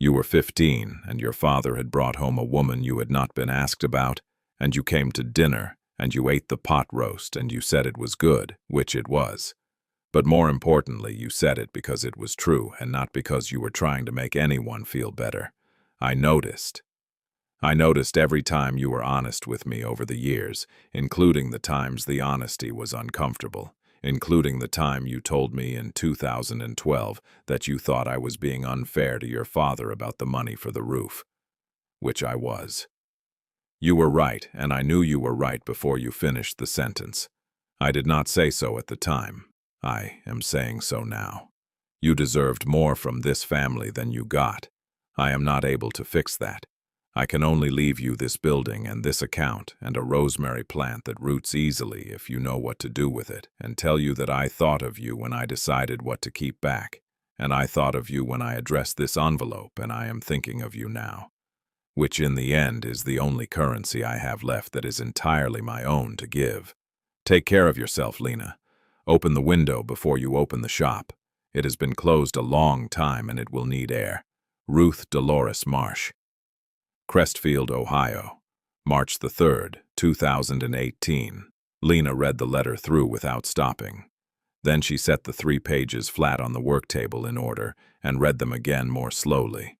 You were 15, and your father had brought home a woman you had not been asked about, and you came to dinner, and you ate the pot roast, and you said it was good, which it was. But more importantly, you said it because it was true, and not because you were trying to make anyone feel better. I noticed every time you were honest with me over the years, including the times the honesty was uncomfortable. Including the time you told me in 2012 that you thought I was being unfair to your father about the money for the roof. Which I was. You were right, and I knew you were right before you finished the sentence. I did not say so at the time. I am saying so now. You deserved more from this family than you got. I am not able to fix that. I can only leave you this building and this account and a rosemary plant that roots easily if you know what to do with it, and tell you that I thought of you when I decided what to keep back, and I thought of you when I addressed this envelope, and I am thinking of you now, which in the end is the only currency I have left that is entirely my own to give. Take care of yourself, Lena. Open the window before you open the shop. It has been closed a long time and it will need air. Ruth Dolores Marsh. Crestfield, Ohio, March the 3rd, 2018. Lena read the letter through without stopping. Then she set the 3 pages flat on the work table in order and read them again more slowly.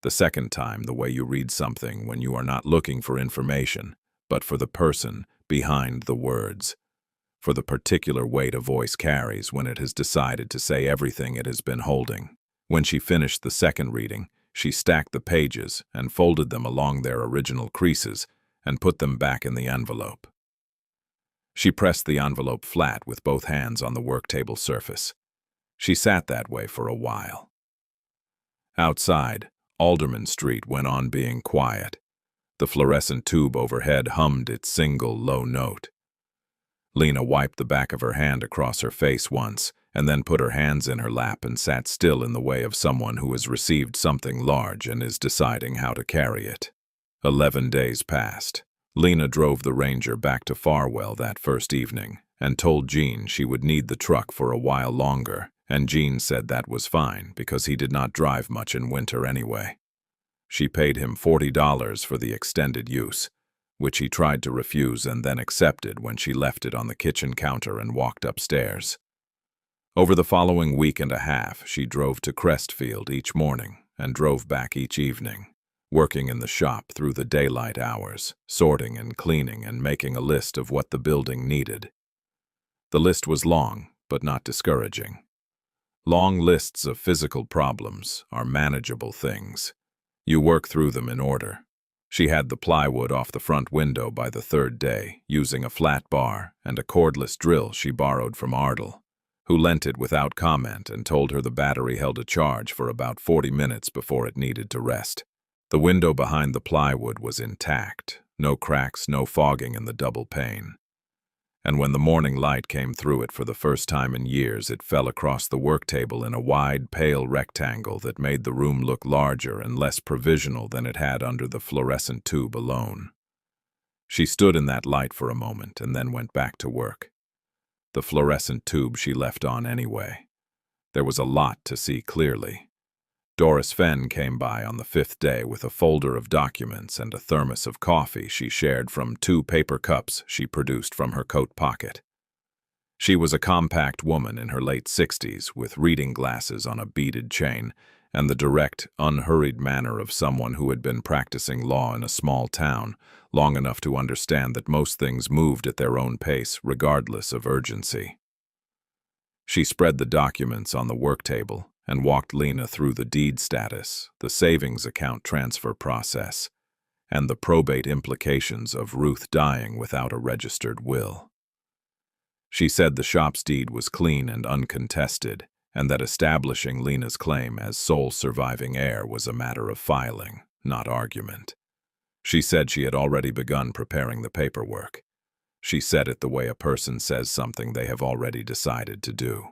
The second time, the way you read something when you are not looking for information, but for the person behind the words. For the particular weight a voice carries when it has decided to say everything it has been holding. When she finished the second reading, she stacked the pages and folded them along their original creases and put them back in the envelope. She pressed the envelope flat with both hands on the work table surface. She sat that way for a while. Outside, Alderman Street went on being quiet. The fluorescent tube overhead hummed its single low note. Lena wiped the back of her hand across her face once, and then put her hands in her lap and sat still in the way of someone who has received something large and is deciding how to carry it. 11 days passed. Lena drove the Ranger back to Farwell that first evening and told Jean she would need the truck for a while longer, and Jean said that was fine because he did not drive much in winter anyway. She paid him $40 for the extended use, which he tried to refuse and then accepted when she left it on the kitchen counter and walked upstairs. Over the following week and a half, she drove to Crestfield each morning and drove back each evening, working in the shop through the daylight hours, sorting and cleaning and making a list of what the building needed. The list was long, but not discouraging. Long lists of physical problems are manageable things. You work through them in order. She had the plywood off the front window by the third day, using a flat bar and a cordless drill she borrowed from Ardell, who lent it without comment and told her the battery held a charge for about 40 minutes before it needed to rest. The window behind the plywood was intact, no cracks, no fogging in the double pane. And when the morning light came through it for the first time in years, it fell across the work table in a wide, pale rectangle that made the room look larger and less provisional than it had under the fluorescent tube alone. She stood in that light for a moment and then went back to work. The fluorescent tube she left on anyway. There was a lot to see clearly. Doris Fenn came by on the 5th day with a folder of documents and a thermos of coffee she shared from 2 paper cups she produced from her coat pocket. She was a compact woman in her late 60s with reading glasses on a beaded chain and the direct, unhurried manner of someone who had been practicing law in a small town long enough to understand that most things moved at their own pace regardless of urgency. She spread the documents on the work table and walked Lena through the deed status, the savings account transfer process, and the probate implications of Ruth dying without a registered will. She said the shop's deed was clean and uncontested, and that establishing Lena's claim as sole surviving heir was a matter of filing, not argument. She said she had already begun preparing the paperwork. She said it the way a person says something they have already decided to do.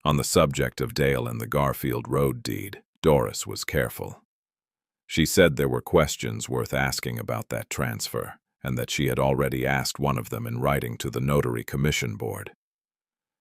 On the subject of Dale and the Garfield Road deed, Doris was careful. She said there were questions worth asking about that transfer, and that she had already asked one of them in writing to the Notary Commission Board.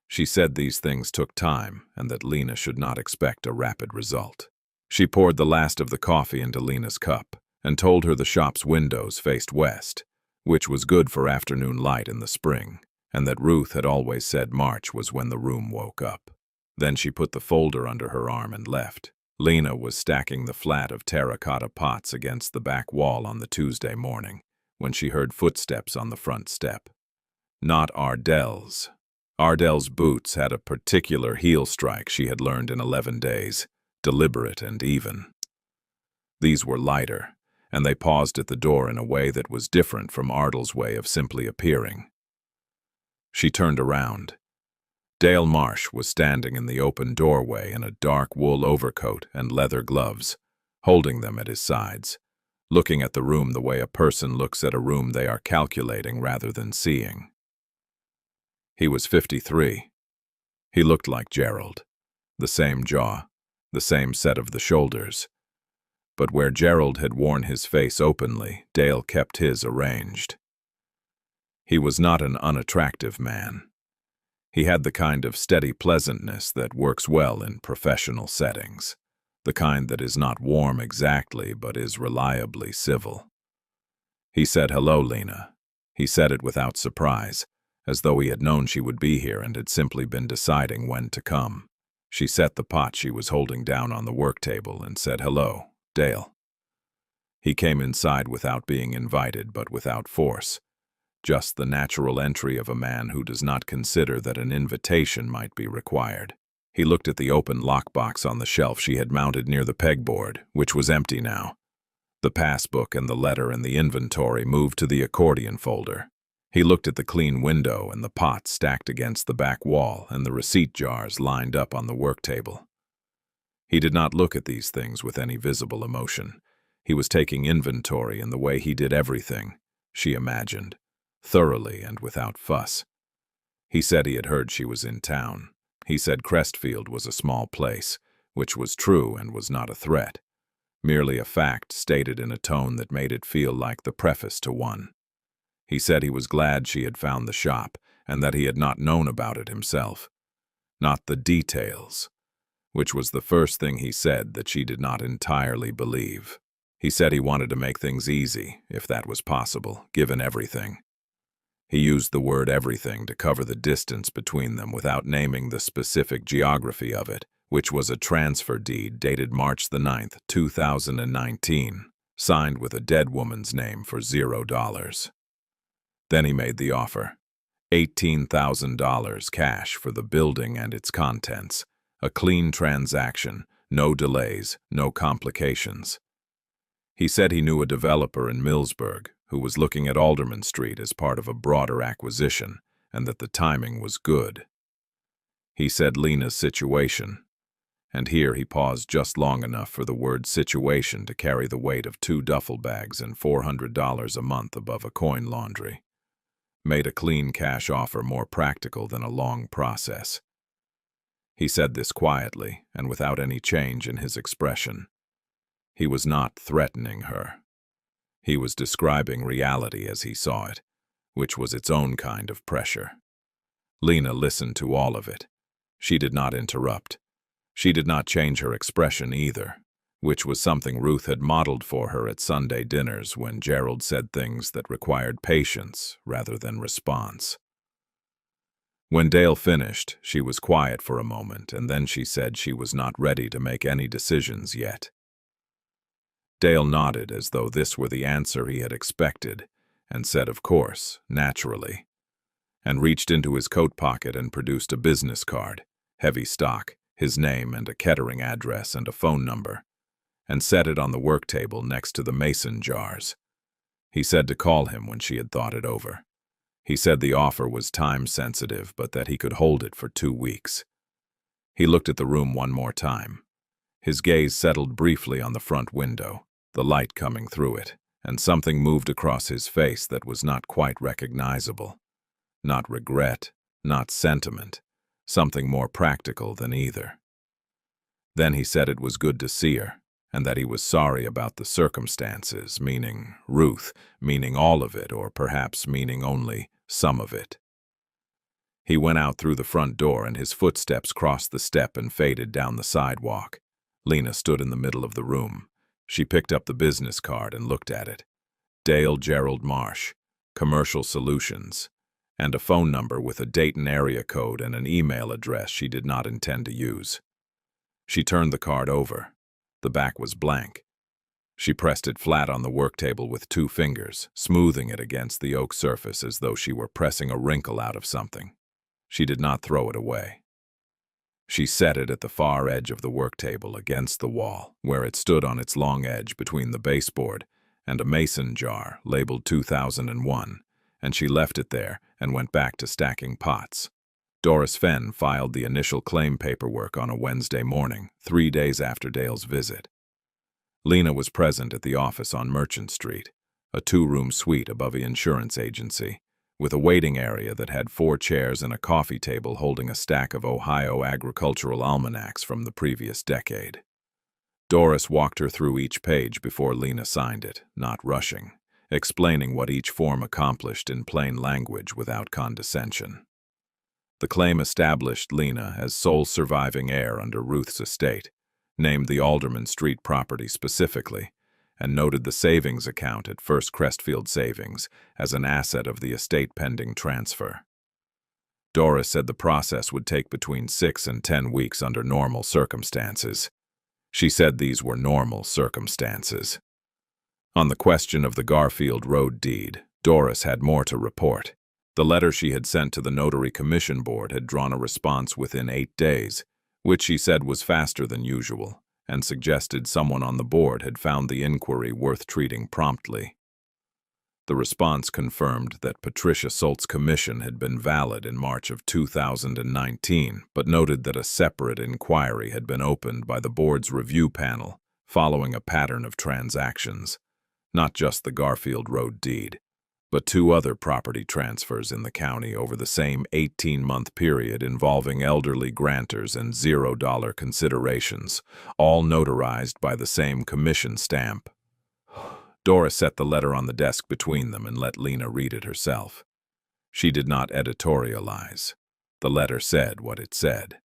She said these things took time and that Lena should not expect a rapid result. She poured the last of the coffee into Lena's cup and told her the shop's windows faced west, which was good for afternoon light in the spring, and that Ruth had always said March was when the room woke up. Then she put the folder under her arm and left. Lena was stacking the flat of terracotta pots against the back wall on the Tuesday morning when she heard footsteps on the front step. Not Ardell's. Ardell's boots had a particular heel strike she had learned in 11 days, deliberate and even. These were lighter, and they paused at the door in a way that was different from Ardell's way of simply appearing. She turned around. Dale Marsh was standing in the open doorway in a dark wool overcoat and leather gloves, holding them at his sides, looking at the room the way a person looks at a room they are calculating rather than seeing. He was 53. He looked like Gerald, the same jaw, the same set of the shoulders. But where Gerald had worn his face openly, Dale kept his arranged. He was not an unattractive man. He had the kind of steady pleasantness that works well in professional settings, the kind that is not warm exactly but is reliably civil. He said, "Hello, Lena." He said it without surprise, as though he had known she would be here and had simply been deciding when to come. She set the pot she was holding down on the work table and said, "Hello, Dale." He came inside without being invited but without force, just the natural entry of a man who does not consider that an invitation might be required. He looked at the open lockbox on the shelf she had mounted near the pegboard, which was empty now. The passbook and the letter and the inventory moved to the accordion folder. He looked at the clean window and the pots stacked against the back wall and the receipt jars lined up on the work table. He did not look at these things with any visible emotion. He was taking inventory in the way he did everything, she imagined, thoroughly and without fuss. He said he had heard she was in town. He said Crestfield was a small place, which was true and was not a threat, merely a fact stated in a tone that made it feel like the preface to one. He said he was glad she had found the shop and that he had not known about it himself. Not the details, which was the first thing he said that she did not entirely believe. He said he wanted to make things easy, if that was possible, given everything. He used the word everything to cover the distance between them without naming the specific geography of it, which was a transfer deed dated March the 9th, 2019, signed with a dead woman's name for $0. Then he made the offer. $18,000 cash for the building and its contents. A clean transaction, no delays, no complications. He said he knew a developer in Millsburg who was looking at Alderman Street as part of a broader acquisition, and that the timing was good. He said Lena's situation, and here he paused just long enough for the word situation to carry the weight of 2 duffel bags and $400 a month above a coin laundry, made a clean cash offer more practical than a long process. He said this quietly and without any change in his expression. He was not threatening her. He was describing reality as he saw it, which was its own kind of pressure. Lena listened to all of it. She did not interrupt. She did not change her expression either, which was something Ruth had modeled for her at Sunday dinners when Gerald said things that required patience rather than response. When Dale finished, she was quiet for a moment, and then she said she was not ready to make any decisions yet. Dale nodded as though this were the answer he had expected, and said, "Of course, naturally," and reached into his coat pocket and produced a business card, heavy stock, his name and a Kettering address and a phone number, and set it on the work table next to the mason jars. He said to call him when she had thought it over. He said the offer was time-sensitive, but that he could hold it for 2 weeks. He looked at the room one more time. His gaze settled briefly on the front window, the light coming through it, and something moved across his face that was not quite recognizable. Not regret, not sentiment, something more practical than either. Then he said it was good to see her, and that he was sorry about the circumstances, meaning Ruth, meaning all of it, or perhaps meaning only some of it. He went out through the front door, and his footsteps crossed the step and faded down the sidewalk. Lena stood in the middle of the room. She picked up the business card and looked at it. Dale Gerald Marsh, Commercial Solutions, and a phone number with a Dayton area code and an email address she did not intend to use. She turned the card over. The back was blank. She pressed it flat on the work table with 2 fingers, smoothing it against the oak surface as though she were pressing a wrinkle out of something. She did not throw it away. She set it at the far edge of the work table against the wall, where it stood on its long edge between the baseboard and a mason jar labeled 2001, and she left it there and went back to stacking pots. Doris Fenn filed the initial claim paperwork on a Wednesday morning, 3 days after Dale's visit. Lena was present at the office on Merchant Street, a 2-room suite above the insurance agency, with a waiting area that had 4 chairs and a coffee table holding a stack of Ohio agricultural almanacs from the previous decade. Doris walked her through each page before Lena signed it, not rushing, explaining what each form accomplished in plain language without condescension. The claim established Lena as sole surviving heir under Ruth's estate, named the Alderman Street property specifically, and noted the savings account at First Crestfield Savings as an asset of the estate pending transfer. Doris said the process would take between 6 and 10 weeks under normal circumstances. She said these were normal circumstances. On the question of the Garfield Road deed, Doris had more to report. The letter she had sent to the Notary Commission Board had drawn a response within 8 days, which she said was faster than usual, and suggested someone on the board had found the inquiry worth treating promptly. The response confirmed that Patricia Solt's commission had been valid in March of 2019, but noted that a separate inquiry had been opened by the board's review panel following a pattern of transactions, not just the Garfield Road deed, but 2 other property transfers in the county over the same 18-month period involving elderly grantors and $0 considerations, all notarized by the same commission stamp. Doris set the letter on the desk between them and let Lena read it herself. She did not editorialize. The letter said what it said.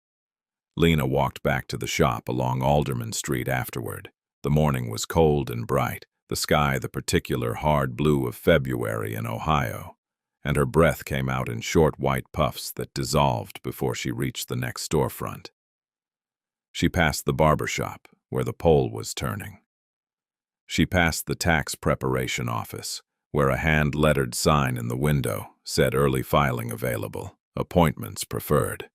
Lena walked back to the shop along Alderman Street afterward. The morning was cold and bright, the sky the particular hard blue of February in Ohio, and her breath came out in short white puffs that dissolved before she reached the next storefront. She passed the barber shop, where the pole was turning. She passed the tax preparation office, where a hand-lettered sign in the window said early filing available, appointments preferred.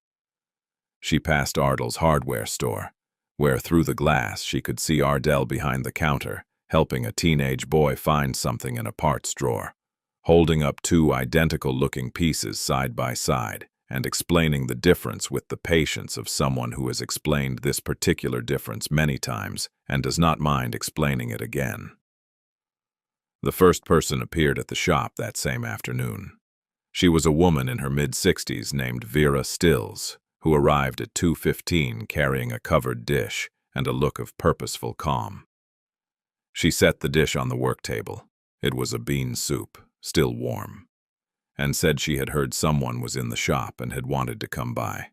She passed Ardell's hardware store, where through the glass she could see Ardell behind the counter, helping a teenage boy find something in a parts drawer, holding up two identical-looking pieces side by side, and explaining the difference with the patience of someone who has explained this particular difference many times and does not mind explaining it again. The first person appeared at the shop that same afternoon. She was a woman in her mid-60s named Vera Stills, who arrived at 2:15 carrying a covered dish and a look of purposeful calm. She set the dish on the work table. It was a bean soup, still warm, and said she had heard someone was in the shop and had wanted to come by.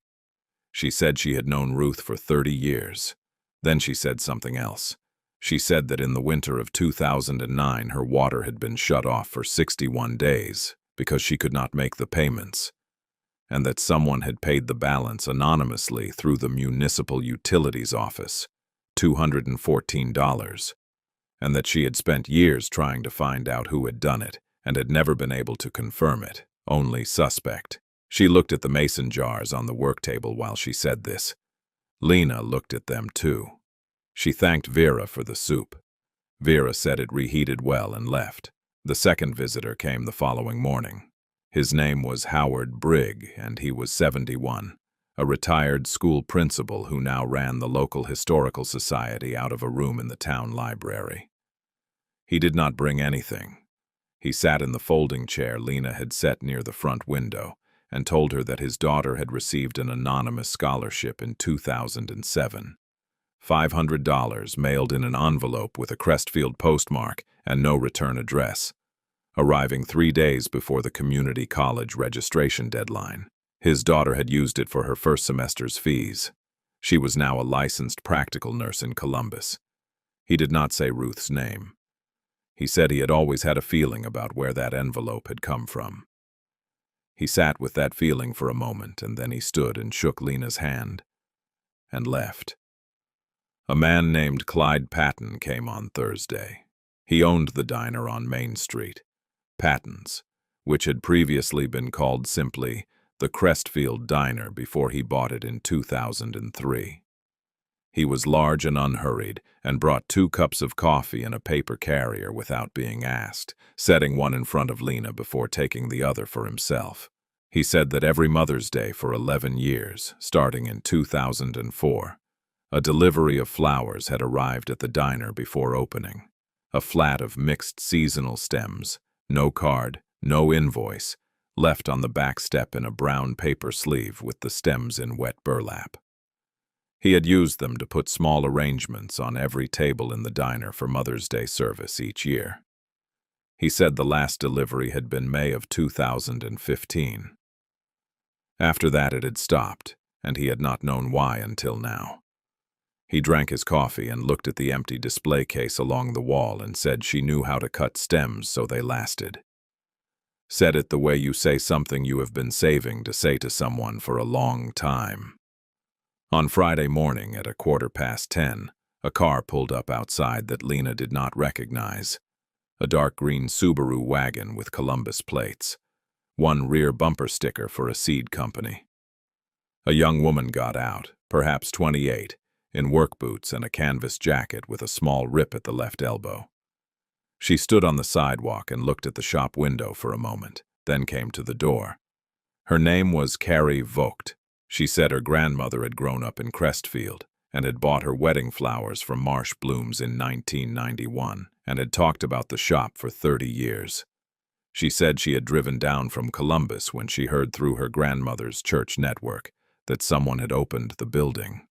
She said she had known Ruth for 30 years. Then she said something else. She said that in the winter of 2009 her water had been shut off for 61 days because she could not make the payments, and that someone had paid the balance anonymously through the municipal utilities office, $214, and that she had spent years trying to find out who had done it and had never been able to confirm it, only suspect. She looked at the mason jars on the work table while she said this. Lena looked at them too. She thanked Vera for the soup. Vera said it reheated well and left. The second visitor came the following morning. His name was Howard Brigg, and he was 71, a retired school principal who now ran the local historical society out of a room in the town library. He did not bring anything. He sat in the folding chair Lena had set near the front window and told her that his daughter had received an anonymous scholarship in 2007. $500 mailed in an envelope with a Crestfield postmark and no return address, arriving 3 days before the community college registration deadline. His daughter had used it for her first semester's fees. She was now a licensed practical nurse in Columbus. He did not say Ruth's name. He said he had always had a feeling about where that envelope had come from. He sat with that feeling for a moment, and then he stood and shook Lena's hand and left. A man named Clyde Patton came on Thursday. He owned the diner on Main Street, Patton's, which had previously been called simply the Crestfield Diner before he bought it in 2003. He was large and unhurried and brought 2 cups of coffee in a paper carrier without being asked, setting one in front of Lena before taking the other for himself. He said that every Mother's Day for 11 years, starting in 2004, a delivery of flowers had arrived at the diner before opening. A flat of mixed seasonal stems, no card, no invoice, left on the back step in a brown paper sleeve with the stems in wet burlap. He had used them to put small arrangements on every table in the diner for Mother's Day service each year. He said the last delivery had been May of 2015. After that it had stopped, and he had not known why until now. He drank his coffee and looked at the empty display case along the wall and said she knew how to cut stems so they lasted. Said it the way you say something you have been saving to say to someone for a long time. On Friday morning at 10:15, a car pulled up outside that Lena did not recognize. A dark green Subaru wagon with Columbus plates. One rear bumper sticker for a seed company. A young woman got out, perhaps 28, in work boots and a canvas jacket with a small rip at the left elbow. She stood on the sidewalk and looked at the shop window for a moment, then came to the door. Her name was Carrie Vogt. She said her grandmother had grown up in Crestfield and had bought her wedding flowers from Marsh Blooms in 1991 and had talked about the shop for 30 years. She said she had driven down from Columbus when she heard through her grandmother's church network that someone had opened the building.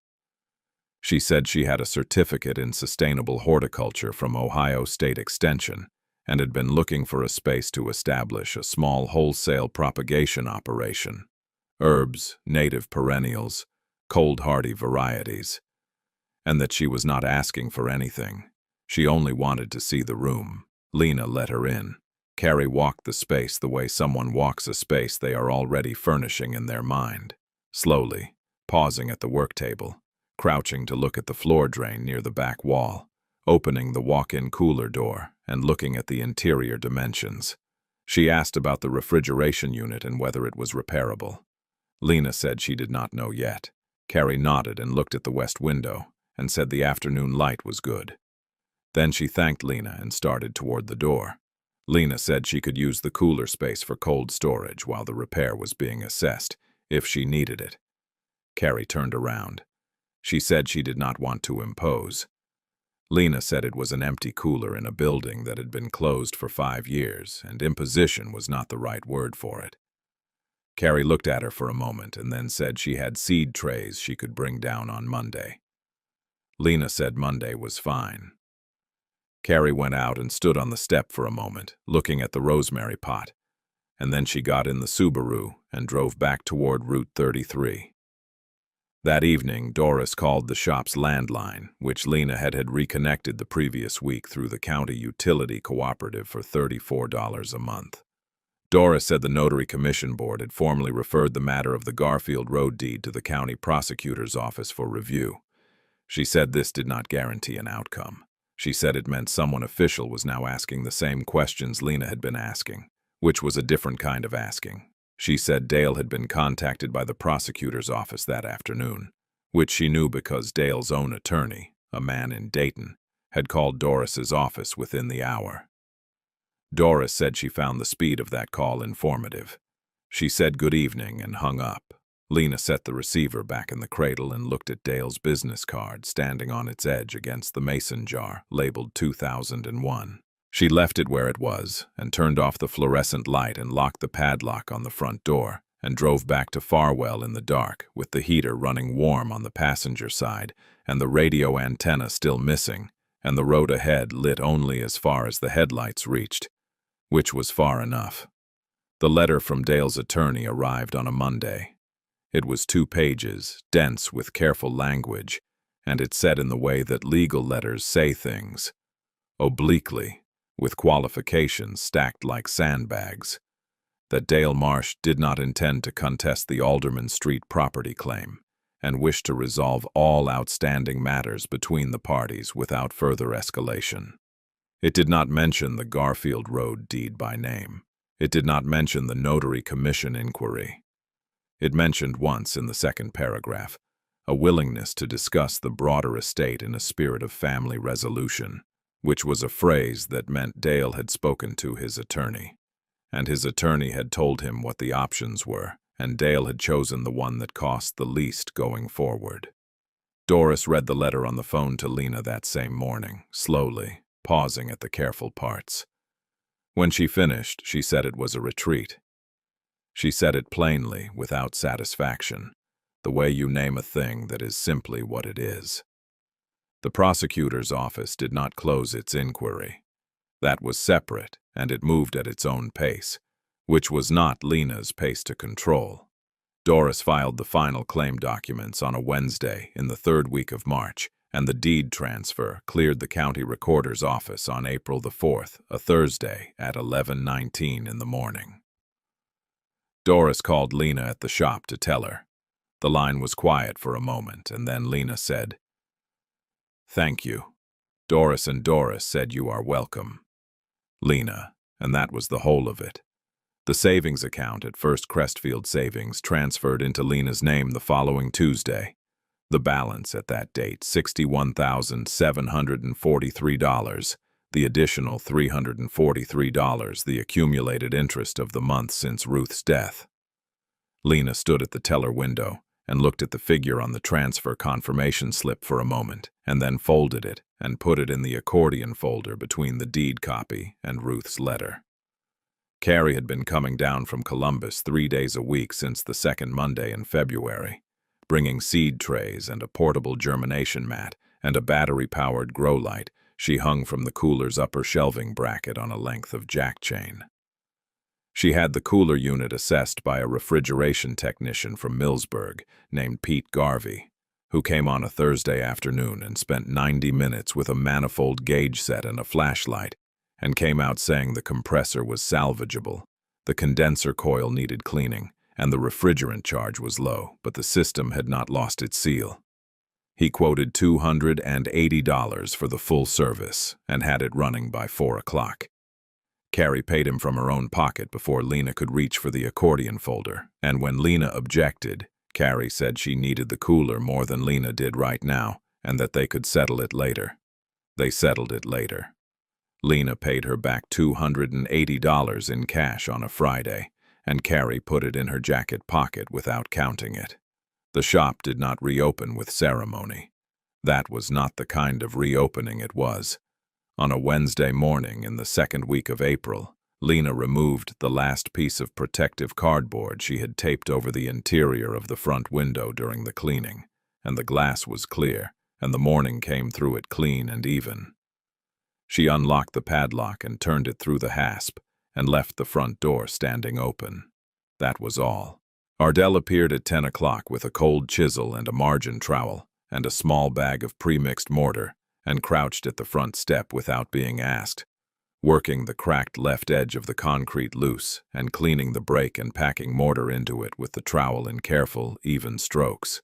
She said she had a certificate in sustainable horticulture from Ohio State Extension and had been looking for a space to establish a small wholesale propagation operation. Herbs, native perennials, cold-hardy varieties, and that she was not asking for anything. She only wanted to see the room. Lena let her in. Carrie walked the space the way someone walks a space they are already furnishing in their mind, slowly, pausing at the work table, crouching to look at the floor drain near the back wall, opening the walk-in cooler door and looking at the interior dimensions. She asked about the refrigeration unit and whether it was repairable. Lena said she did not know yet. Carrie nodded and looked at the west window and said the afternoon light was good. Then she thanked Lena and started toward the door. Lena said she could use the cooler space for cold storage while the repair was being assessed, if she needed it. Carrie turned around. She said she did not want to impose. Lena said it was an empty cooler in a building that had been closed for 5 years, and imposition was not the right word for it. Carrie looked at her for a moment and then said she had seed trays she could bring down on Monday. Lena said Monday was fine. Carrie went out and stood on the step for a moment, looking at the rosemary pot, and then she got in the Subaru and drove back toward Route 33. That evening, Doris called the shop's landline, which Lena had reconnected the previous week through the county utility cooperative for $34 a month. Doris said the Notary Commission Board had formally referred the matter of the Garfield Road deed to the county prosecutor's office for review. She said this did not guarantee an outcome. She said it meant someone official was now asking the same questions Lena had been asking, which was a different kind of asking. She said Dale had been contacted by the prosecutor's office that afternoon, which she knew because Dale's own attorney, a man in Dayton, had called Doris's office within the hour. Doris said she found the speed of that call informative. She said good evening and hung up. Lena set the receiver back in the cradle and looked at Dale's business card standing on its edge against the mason jar, labeled 2001. She left it where it was and turned off the fluorescent light and locked the padlock on the front door and drove back to Farwell in the dark with the heater running warm on the passenger side and the radio antenna still missing and the road ahead lit only as far as the headlights reached, which was far enough. The letter from Dale's attorney arrived on a Monday. It was 2 pages, dense with careful language, and it said in the way that legal letters say things, obliquely, with qualifications stacked like sandbags, that Dale Marsh did not intend to contest the Alderman Street property claim and wished to resolve all outstanding matters between the parties without further escalation. It did not mention the Garfield Road deed by name. It did not mention the Notary Commission inquiry. It mentioned once in the second paragraph a willingness to discuss the broader estate in a spirit of family resolution, which was a phrase that meant Dale had spoken to his attorney, and his attorney had told him what the options were, and Dale had chosen the one that cost the least going forward. Doris read the letter on the phone to Lena that same morning, slowly, pausing at the careful parts. When she finished, she said it was a retreat. She said it plainly, without satisfaction, the way you name a thing that is simply what it is. The prosecutor's office did not close its inquiry. That was separate, and it moved at its own pace, which was not Lena's pace to control. Doris filed the final claim documents on a Wednesday in the 3rd week of March, and the deed transfer cleared the county recorder's office on April the 4th, a Thursday, at 11:19 in the morning. Doris called Lena at the shop to tell her. The line was quiet for a moment, and then Lena said, "Thank you. Doris and Doris said you are welcome." Lena, and that was the whole of it. The savings account at First Crestfield Savings transferred into Lena's name the following Tuesday. The balance at that date, $61,743, the additional $343, the accumulated interest of the month since Ruth's death. Lena stood at the teller window and looked at the figure on the transfer confirmation slip for a moment, and then folded it and put it in the accordion folder between the deed copy and Ruth's letter. Carrie had been coming down from Columbus 3 days a week since the second Monday in February, bringing seed trays and a portable germination mat and a battery-powered grow light she hung from the cooler's upper shelving bracket on a length of jack chain. She had the cooler unit assessed by a refrigeration technician from Millsburg named Pete Garvey, who came on a Thursday afternoon and spent 90 minutes with a manifold gauge set and a flashlight, and came out saying the compressor was salvageable, the condenser coil needed cleaning, and the refrigerant charge was low, but the system had not lost its seal. He quoted $280 for the full service and had it running by 4 o'clock. Carrie paid him from her own pocket before Lena could reach for the accordion folder, and when Lena objected, Carrie said she needed the cooler more than Lena did right now, and that they could settle it later. They settled it later. Lena paid her back $280 in cash on a Friday, and Carrie put it in her jacket pocket without counting it. The shop did not reopen with ceremony. That was not the kind of reopening it was. On a Wednesday morning in the second week of April, Lena removed the last piece of protective cardboard she had taped over the interior of the front window during the cleaning, and the glass was clear, and the morning came through it clean and even. She unlocked the padlock and turned it through the hasp, and left the front door standing open. That was all. Ardell appeared at 10 o'clock with a cold chisel and a margin trowel, and a small bag of pre-mixed mortar, and crouched at the front step without being asked, working the cracked left edge of the concrete loose and cleaning the break and packing mortar into it with the trowel in careful, even strokes.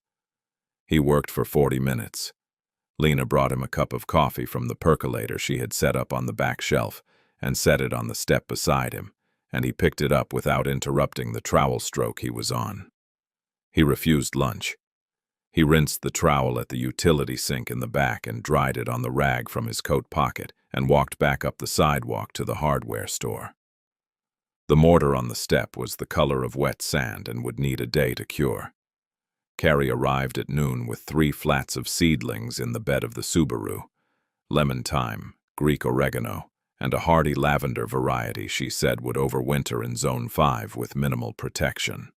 He worked for 40 minutes. Lena brought him a cup of coffee from the percolator she had set up on the back shelf and set it on the step beside him, and he picked it up without interrupting the trowel stroke he was on. He refused lunch. He rinsed the trowel at the utility sink in the back and dried it on the rag from his coat pocket and walked back up the sidewalk to the hardware store. The mortar on the step was the color of wet sand and would need a day to cure. Carrie arrived at noon with 3 flats of seedlings in the bed of the Subaru, lemon thyme, Greek oregano, and a hardy lavender variety she said would overwinter in Zone 5 with minimal protection.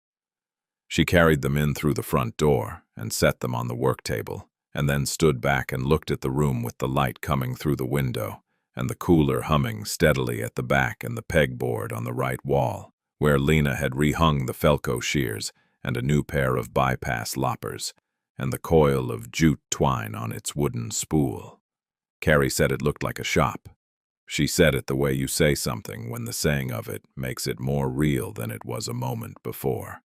She carried them in through the front door and set them on the work table, and then stood back and looked at the room with the light coming through the window and the cooler humming steadily at the back and the pegboard on the right wall, where Lena had rehung the Felco shears and a new pair of bypass loppers, and the coil of jute twine on its wooden spool. Carrie said it looked like a shop. She said it the way you say something when the saying of it makes it more real than it was a moment before.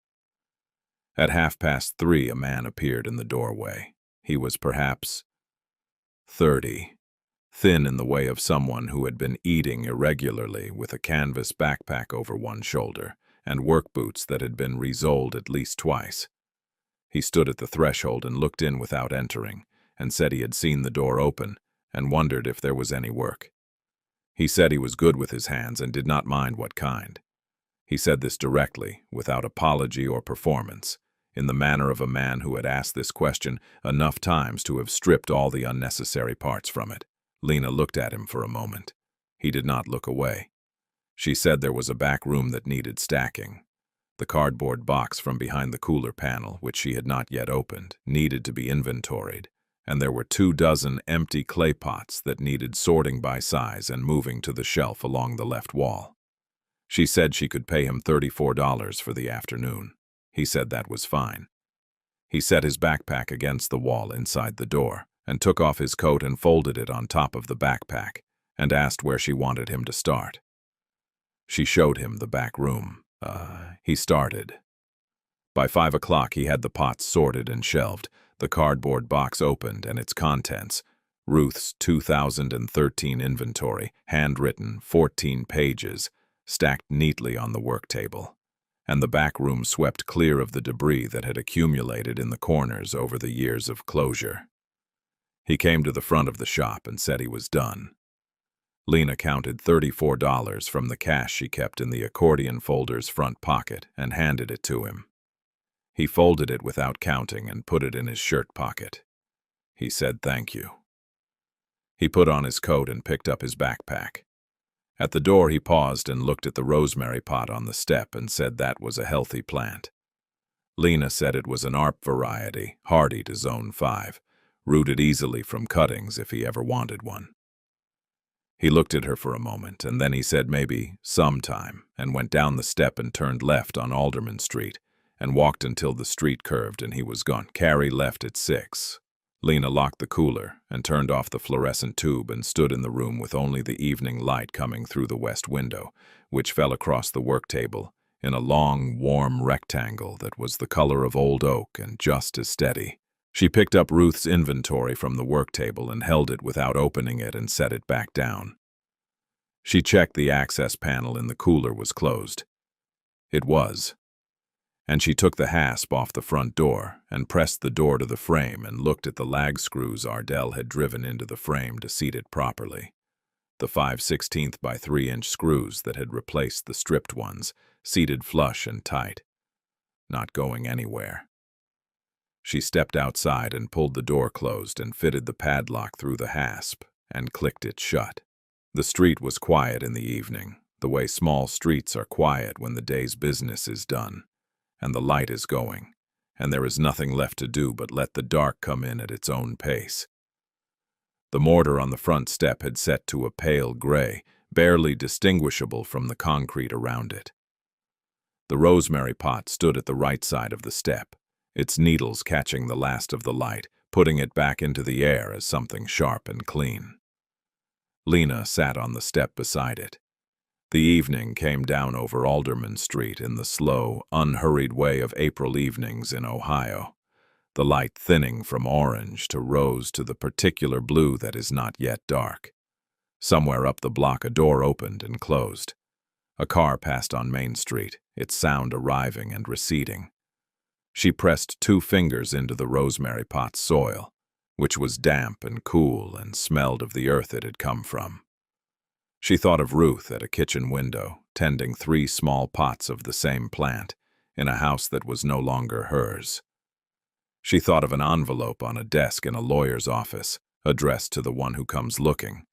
At 3:30, a man appeared in the doorway. He was perhaps 30, thin in the way of someone who had been eating irregularly, with a canvas backpack over one shoulder and work boots that had been resoled at least twice. He stood at the threshold and looked in without entering, and said he had seen the door open and wondered if there was any work. He said he was good with his hands and did not mind what kind. He said this directly, without apology or performance, in the manner of a man who had asked this question enough times to have stripped all the unnecessary parts from it. Lena looked at him for a moment. He did not look away. She said there was a back room that needed stacking. The cardboard box from behind the cooler panel, which she had not yet opened, needed to be inventoried, and there were 24 empty clay pots that needed sorting by size and moving to the shelf along the left wall. She said she could pay him $34 for the afternoon. He said that was fine. He set his backpack against the wall inside the door and took off his coat and folded it on top of the backpack and asked where she wanted him to start. She showed him the back room. He started. By 5 o'clock he had the pots sorted and shelved, the cardboard box opened and its contents, Ruth's 2013 inventory, handwritten, 14 pages, stacked neatly on the work table, and the back room swept clear of the debris that had accumulated in the corners over the years of closure. He came to the front of the shop and said he was done. Lena counted $34 from the cash she kept in the accordion folder's front pocket and handed it to him. He folded it without counting and put it in his shirt pocket. He said thank you. He put on his coat and picked up his backpack. At the door he paused and looked at the rosemary pot on the step and said that was a healthy plant. Lena said it was an ARP variety, hardy to Zone 5, rooted easily from cuttings if he ever wanted one. He looked at her for a moment, and then he said maybe sometime, and went down the step and turned left on Alderman Street, and walked until the street curved and he was gone. Carrie left at 6. Lena locked the cooler and turned off the fluorescent tube and stood in the room with only the evening light coming through the west window, which fell across the work table in a long, warm rectangle that was the color of old oak and just as steady. She picked up Ruth's inventory from the work table and held it without opening it and set it back down. She checked the access panel in the cooler was closed. It was. And she took the hasp off the front door and pressed the door to the frame and looked at the lag screws Ardell had driven into the frame to seat it properly. The 5/16 by 3-inch screws that had replaced the stripped ones, seated flush and tight. Not going anywhere. She stepped outside and pulled the door closed and fitted the padlock through the hasp and clicked it shut. The street was quiet in the evening, the way small streets are quiet when the day's business is done, and the light is going, and there is nothing left to do but let the dark come in at its own pace. The mortar on the front step had set to a pale gray, barely distinguishable from the concrete around it. The rosemary pot stood at the right side of the step, its needles catching the last of the light, putting it back into the air as something sharp and clean. Lena sat on the step beside it. The evening came down over Alderman Street in the slow, unhurried way of April evenings in Ohio, the light thinning from orange to rose to the particular blue that is not yet dark. Somewhere up the block a door opened and closed. A car passed on Main Street, its sound arriving and receding. She pressed 2 fingers into the rosemary pot's soil, which was damp and cool and smelled of the earth it had come from. She thought of Ruth at a kitchen window, tending 3 small pots of the same plant, in a house that was no longer hers. She thought of an envelope on a desk in a lawyer's office, addressed to the one who comes looking,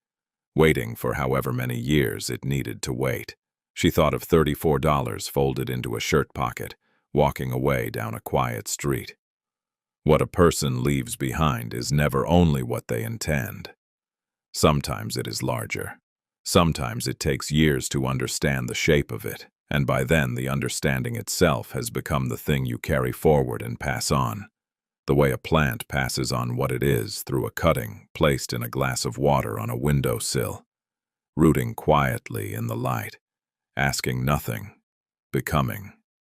waiting for however many years it needed to wait. She thought of $34 folded into a shirt pocket, walking away down a quiet street. What a person leaves behind is never only what they intend. Sometimes it is larger. Sometimes it takes years to understand the shape of it, and by then the understanding itself has become the thing you carry forward and pass on, the way a plant passes on what it is through a cutting placed in a glass of water on a windowsill, rooting quietly in the light, asking nothing, becoming.